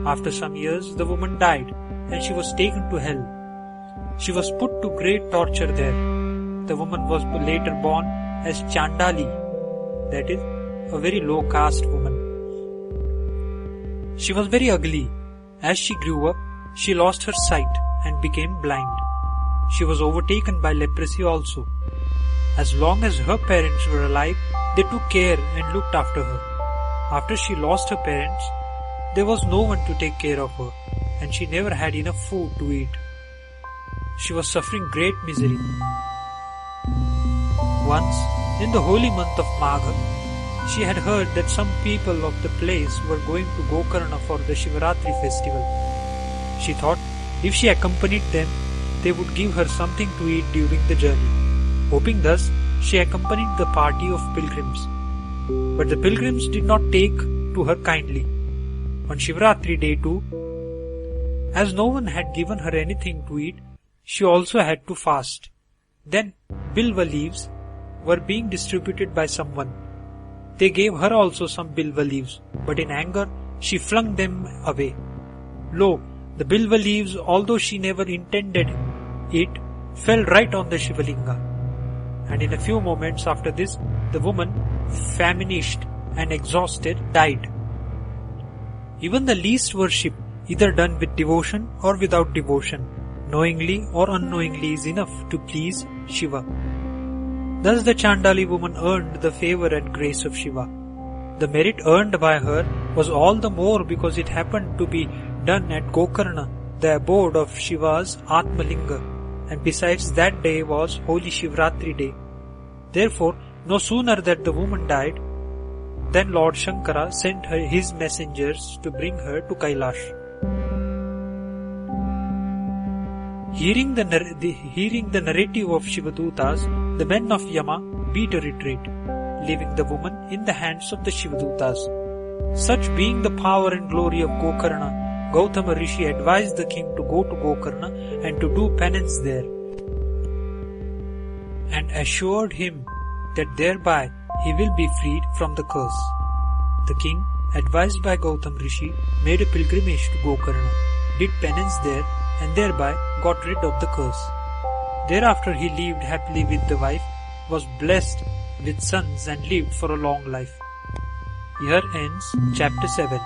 After some years, the woman died, and she was taken to hell. She was put to great torture there. The woman was later born as Chandali, that is, a very low caste woman. She was very ugly. As she grew up, she lost her sight and became blind. She was overtaken by leprosy also. As long as her parents were alive, they took care and looked after her. After she lost her parents, there was no one to take care of her, and she never had enough food to eat. She was suffering great misery. Once, in the holy month of Magha, she had heard that some people of the place were going to Gokarna for the Shivaratri festival. She thought if she accompanied them, they would give her something to eat during the journey. Hoping thus, she accompanied the party of pilgrims. But the pilgrims did not take to her kindly. On Shivratri day too, as no one had given her anything to eat, she also had to fast. Then bilva leaves were being distributed by someone. They gave her also some bilva leaves, but in anger she flung them away. Lo, the bilva leaves, although she never intended it, fell right on the Shivalinga. And in a few moments after this, the woman, famished and exhausted, died. Even the least worship, either done with devotion or without devotion, knowingly or unknowingly, is enough to please Shiva. Thus the Chandali woman earned the favor and grace of Shiva. The merit earned by her was all the more because it happened to be done at Gokarna, the abode of Shiva's Atmalinga, and besides that day was Holy Shivratri day. Therefore, no sooner that the woman died, than Lord Shankara sent her his messengers to bring her to Kailash. Hearing the narrative of Shivadutas, the men of Yama beat a retreat, leaving the woman in the hands of the Shivadutas. Such being the power and glory of Gokarna, Gautama Rishi advised the king to go to Gokarna and to do penance there, and assured him that thereby he will be freed from the curse. The king, advised by Gautama Rishi, made a pilgrimage to Gokarna, did penance there, and thereby got rid of the curse. Thereafter he lived happily with the wife, was blessed with sons, and lived for a long life. Here ends chapter 7.